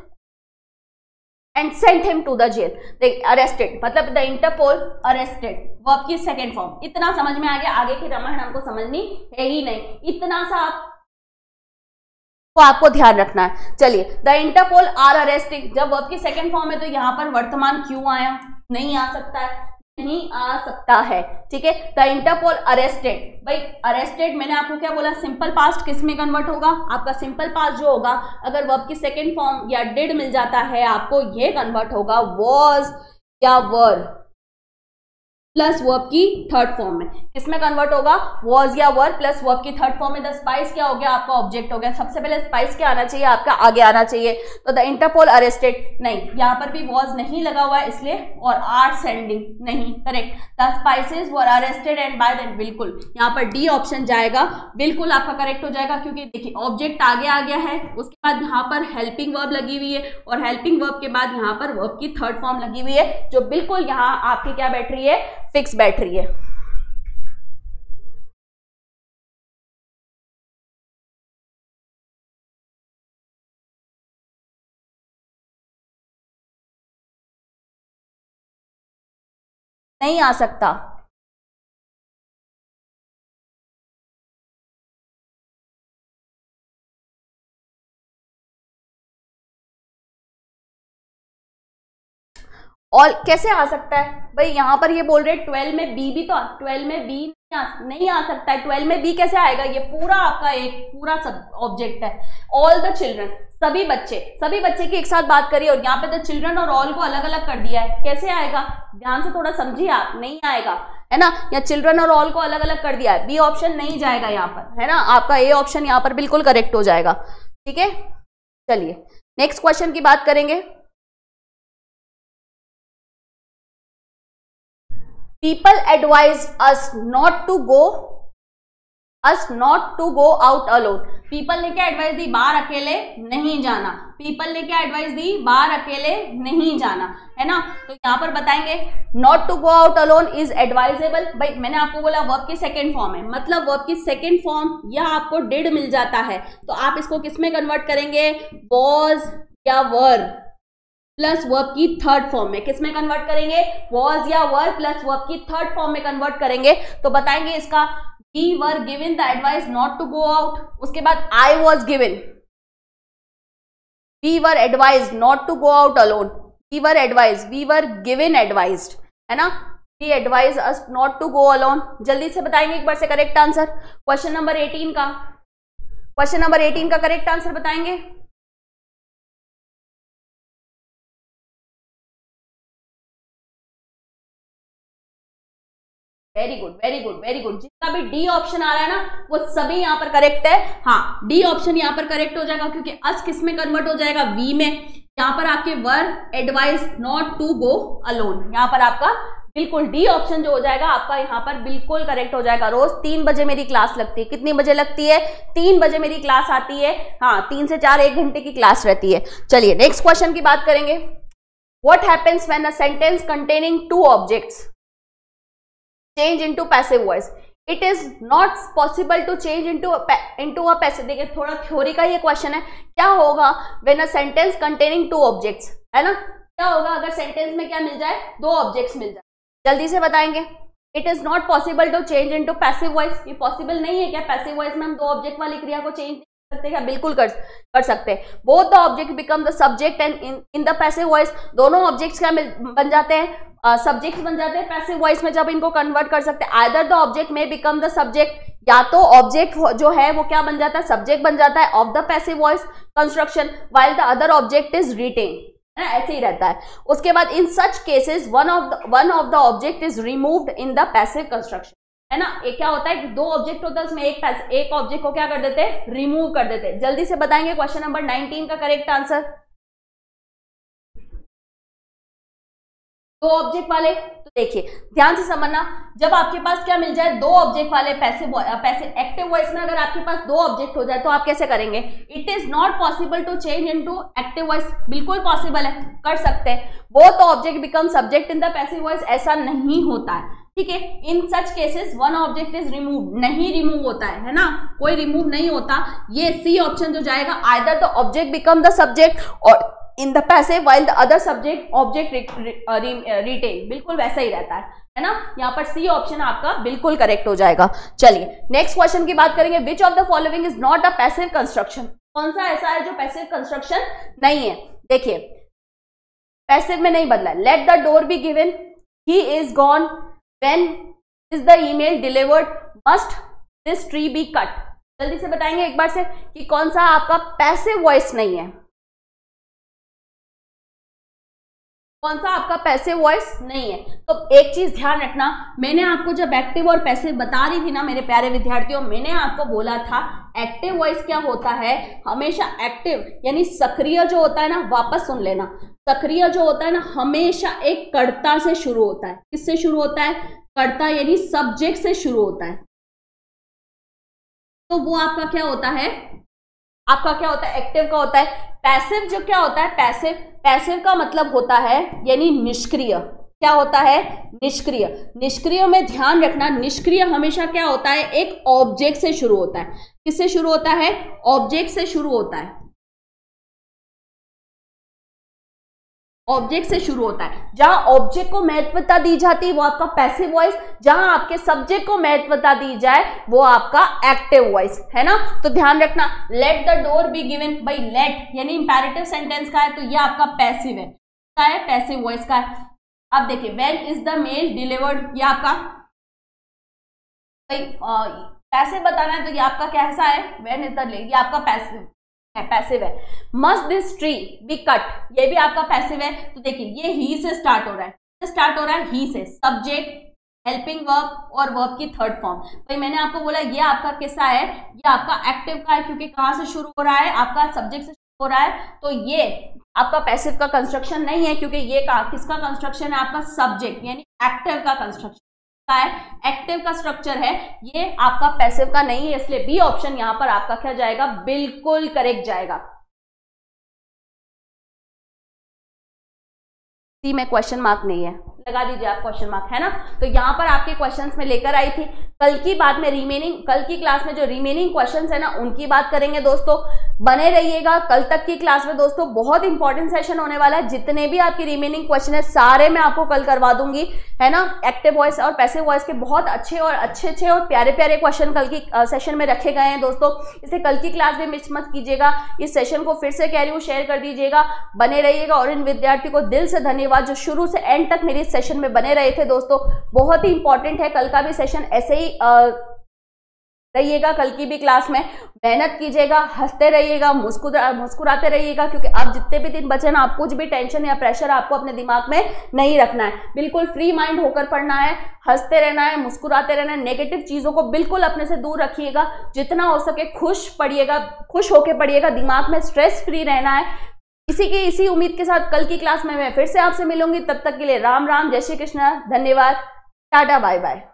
and sent him to the jail. Arrested मतलब द इंटरपोल अरेस्टेड, वर्ब की सेकेंड फॉर्म। इतना समझ में आ गया, आगे की रामायण हमको समझनी है ही नहीं, इतना सा आपको ध्यान रखना है। चलिए, द इंटरपोल आर अरेस्टिंग, जब वर्ब की सेकेंड फॉर्म है तो यहाँ पर वर्तमान क्यों आया, नहीं आ सकता है, नहीं आ सकता है, ठीक है। द इंटरपोल अरेस्टेड, भाई अरेस्टेड मैंने आपको क्या बोला, सिंपल पास्ट किस में कन्वर्ट होगा, आपका सिंपल पास्ट जो होगा अगर वर्ब की सेकेंड फॉर्म या डिड मिल जाता है आपको, ये कन्वर्ट होगा वॉज या वर प्लस वर्ब की थर्ड फॉर्म में। किसमें कन्वर्ट होगा, वॉज या वर प्लस वर्ब की थर्ड फॉर्म में। द स्पाइस क्या हो गया, आपका ऑब्जेक्ट हो गया। सबसे पहले स्पाइस क्या आना चाहिए, आपका आगे आना चाहिए। तो द इंटरपोल अरेस्टेड, नहीं यहाँ पर भी वॉज नहीं लगा हुआ है इसलिए, और आर सेंडिंग नहीं, correct. The spices were arrested and bye them, बिल्कुल यहाँ पर डी ऑप्शन जाएगा, बिल्कुल आपका करेक्ट हो जाएगा, क्योंकि देखिए ऑब्जेक्ट आगे आ गया है, उसके बाद यहाँ पर हेल्पिंग वर्ब लगी हुई है, और हेल्पिंग वर्ब के बाद यहाँ पर वर्ब की थर्ड फॉर्म लगी हुई है, जो बिल्कुल यहाँ आपकी क्या बैठ रही है, फिक्स बैठ रही है। नहीं आ सकता। और कैसे आ सकता है भाई, यहां पर ये बोल रहे 12 में बी भी, तो 12 में बी नहीं आ सकता है। 12 में बी कैसे आएगा, ये पूरा आपका एक पूरा सब ऑब्जेक्ट है। ऑल द चिल्ड्रन, सभी बच्चे की एक साथ बात करिए, और यहाँ पे द चिल्ड्रन और ऑल को अलग अलग कर दिया है, कैसे आएगा, ध्यान से थोड़ा समझिए आप, नहीं आएगा है ना। या चिल्ड्रन और ऑल को अलग अलग कर दिया है, बी ऑप्शन नहीं जाएगा यहाँ पर, है ना। आपका ए ऑप्शन यहाँ पर बिल्कुल करेक्ट हो जाएगा, ठीक है। चलिए नेक्स्ट क्वेश्चन की बात करेंगे। People advise us not to go out alone. People ने क्या एडवाइस दी, बाहर अकेले नहीं जाना। People ने क्या एडवाइस दी, बाहर अकेले नहीं जाना, है ना। तो यहाँ पर बताएंगे not to go out alone is advisable। भाई मैंने आपको बोला वर्ब की सेकेंड फॉर्म है, मतलब वर्ब की सेकेंड फॉर्म यह आपको did मिल जाता है, तो आप इसको किस में कन्वर्ट करेंगे, was या were प्लस वर्ब की थर्ड फॉर्म में। किस में कन्वर्ट करेंगे, वॉज या वर प्लस वर्ब की थर्ड फॉर्म में कन्वर्ट करेंगे। तो बताएंगे इसका we were given the advice not to go out, उसके बाद I was given, we were advise not to go out alone, we were advise, we were given advised, है ना। We advise us not to go alone. जल्दी से बताएंगे एक बार से करेक्ट आंसर, क्वेश्चन नंबर 18 का, क्वेश्चन नंबर 18 का करेक्ट आंसर बताएंगे। Very good very good very good. जितना भी डी ऑप्शन आ रहा है ना वो सभी यहाँ पर करेक्ट है। हाँ डी ऑप्शन यहाँ पर करेक्ट हो जाएगा, क्योंकि अस किस में कन्वर्ट हो जाएगा, वी में। यहाँ पर आपके were advise not to go alone, यहाँ पर आपका बिल्कुल डी ऑप्शन जो हो जाएगा आपका यहाँ पर बिल्कुल करेक्ट हो जाएगा। रोज 3 बजे मेरी क्लास लगती है, कितनी बजे लगती है, 3 बजे मेरी क्लास आती है। हाँ 3 से 4 1 घंटे की क्लास रहती है। चलिए नेक्स्ट क्वेश्चन की बात करेंगे। What happens when a sentence containing 2 objects change into passive voice? It is not possible to change into a passive। देखिए थोड़ा थ्योरी का ये क्वेश्चन है, क्या होगा when a sentence containing 2 objects, है ना। क्या होगा अगर सेंटेंस में क्या मिल जाए, 2 ऑब्जेक्ट्स मिल जाए, जल्दी से बताएंगे। It is not possible to change into passive voice, ये पॉसिबल नहीं है क्या, पैसिव वॉइस में हम 2 ऑब्जेक्ट वाली क्रिया को चेंज सकते हैं क्या, बिल्कुल कर सकते हैं। Both the object become the subject and in the passive voice, दोनों ऑब्जेक्ट्स क्या बन जाते हैं, सब्जेक्ट्स बन जाते हैं पैसिव वॉइस में जब इनको कन्वर्ट कर सकते हैं। आइदर द ऑब्जेक्ट में बिकम द सब्जेक्ट, या तो ऑब्जेक्ट जो है वो क्या बन जाता है, सब्जेक्ट बन जाता है of the passive voice construction, while the other object is retain, है ऐसे ही रहता है। उसके बाद in such cases one of the object is removed in the passive construction, है ना। एक क्या होता है कि 2 ऑब्जेक्ट होता है उसमें एक ऑब्जेक्ट को क्या कर देते हैं, रिमूव कर देते हैं। जल्दी से बताएंगे क्वेश्चन नंबर 19 का करेक्ट आंसर। 2 ऑब्जेक्ट वाले, तो देखिए ध्यान से समझना, जब आपके पास क्या मिल जाए 2 ऑब्जेक्ट वाले पैसिव एक्टिव वॉइस में अगर आपके पास 2 ऑब्जेक्ट हो जाए तो आप कैसे करेंगे, it is not possible to change into active voice, बिल्कुल पॉसिबल है, कर सकते हैं। Both object become subject in the passive voice, ऐसा नहीं होता है, ठीक है। In such cases one object is remove, नहीं रिमूव होता है ना, कोई रिमूव नहीं होता। ये सी ऑप्शन जो जाएगा, either the object become the subject और in the passive while the other subject object retain, बिल्कुल वैसा ही रहता है ना। यहाँ पर सी ऑप्शन आपका बिल्कुल करेक्ट हो जाएगा। चलिए नेक्स्ट क्वेश्चन की बात करेंगे। Which of the following is not a passive construction, कौन सा ऐसा है जो पैसिव कंस्ट्रक्शन नहीं है। देखिए पैसिव में नहीं बदला, let the door be given, he is gone, when is the email delivered, must this tree be cut. जल्दी से बताएंगे एक बार से कि कौन सा आपका पैसिव वॉइस नहीं है, कौन सा आपका पैसिव वॉइस नहीं है। तो एक चीज ध्यान रखना, मैंने आपको जब एक्टिव और पैसिव बता रही थी ना मेरे प्यारे विद्यार्थियों, मैंने आपको बोला था एक्टिव वॉइस क्या होता है, हमेशा एक्टिव यानी सक्रिय जो होता है ना, वापस सुन लेना, सक्रिय जो होता है ना हमेशा एक कर्ता से शुरू होता है। किससे शुरू होता है, कर्ता यानी सब्जेक्ट से शुरू होता है। तो वो आपका क्या होता है, आपका क्या होता है, एक्टिव का होता है। पैसिव जो क्या होता है, पैसिव का मतलब होता है यानी निष्क्रिय, क्या होता है, निष्क्रिय। निष्क्रिय में ध्यान रखना, निष्क्रिय हमेशा क्या होता है, एक ऑब्जेक्ट से शुरू होता है। किससे शुरू होता है, ऑब्जेक्ट से शुरू होता है। ऑब्जेक्ट से शुरू होता है। जहां ऑब्जेक्ट को महत्वता दी जाती है वो आपका पैसिव वॉइस, जहां आपके सब्जेक्ट को महत्वता दी जाए वो आपका एक्टिव वॉइस, है ना। तो ध्यान रखना, late the door be given, भाई लेट यानी इंपैरेटिव सेंटेंस का है तो ये आपका पैसिव है, क्या है, पैसिव वॉइस का है। अब देखिए when is the mail delivered, ये आपका पैसिव बताना है तो ये आपका कैसा है, व्हेन इज द, ये आपका पैसिव है। Must this tree be cut, ये भी आपका पैसिव है। तो देखिए ये ही से स्टार्ट हो रहा है, ही से, सब्जेक्ट, हेल्पिंग वर्ब और वर्ब की थर्ड फॉर्म। तो मैंने आपको बोला ये आपका किसका है, ये आपका एक्टिव का है, क्योंकि कहां से शुरू हो रहा है, आपका सब्जेक्ट से शुरू हो रहा है। तो ये आपका पैसिव का कंस्ट्रक्शन नहीं है, क्योंकि ये किसका कंस्ट्रक्शन है, आपका सब्जेक्ट यानी एक्टिव का कंस्ट्रक्शन है, एक्टिव का स्ट्रक्चर है, ये आपका पैसिव का नहीं है। इसलिए बी ऑप्शन यहां पर आपका क्या जाएगा, बिल्कुल करेक्ट जाएगा। सी में क्वेश्चन मार्क नहीं है, लगा दीजिए आप क्वेश्चन मार्क, है ना। तो यहां पर आपके क्वेश्चंस में लेकर आई थी। कल की बात में कल की क्लास में जो रिमेनिंग क्वेश्चंस है ना उनकी बात करेंगे दोस्तों, बने रहिएगा। कल तक की क्लास में दोस्तों बहुत इंपॉर्टेंट सेशन होने वाला है, जितने भी आपकी रिमेनिंग क्वेश्चन है सारे मैं आपको कल करवा दूंगी, है ना। एक्टिव वॉइस और पैसिव वॉइस के बहुत अच्छे और प्यारे क्वेश्चन कल की सेशन में रखे गए हैं दोस्तों, इसे कल की क्लास भी मिस मत कीजिएगा। इस सेशन को फिर से कह रही हूँ शेयर कर दीजिएगा, बने रहिएगा। और इन विद्यार्थी को दिल से धन्यवाद जो शुरू से एंड तक मेरी सेशन में बने रहे थे दोस्तों, बहुत ही इंपॉर्टेंट है। कल का भी सेशन ऐसे ही रहिएगा, कल की भी क्लास में मेहनत कीजिएगा, हंसते रहिएगा, मुस्कुराते रहिएगा, क्योंकि आप जितने भी दिन बचे ना, आप कुछ भी टेंशन या प्रेशर आपको अपने दिमाग में नहीं रखना है, बिल्कुल फ्री माइंड होकर पढ़ना है, हंसते रहना है, मुस्कुराते रहना है, नेगेटिव चीजों को बिल्कुल अपने से दूर रखिएगा, जितना हो सके खुश पढ़िएगा, खुश होकर पढ़िएगा, दिमाग में स्ट्रेस फ्री रहना है। इसी उम्मीद के साथ कल की क्लास में मैं फिर से आपसे मिलूंगी, तब तक के लिए राम राम, जय श्री कृष्ण, धन्यवाद, टाटा, बाय बाय।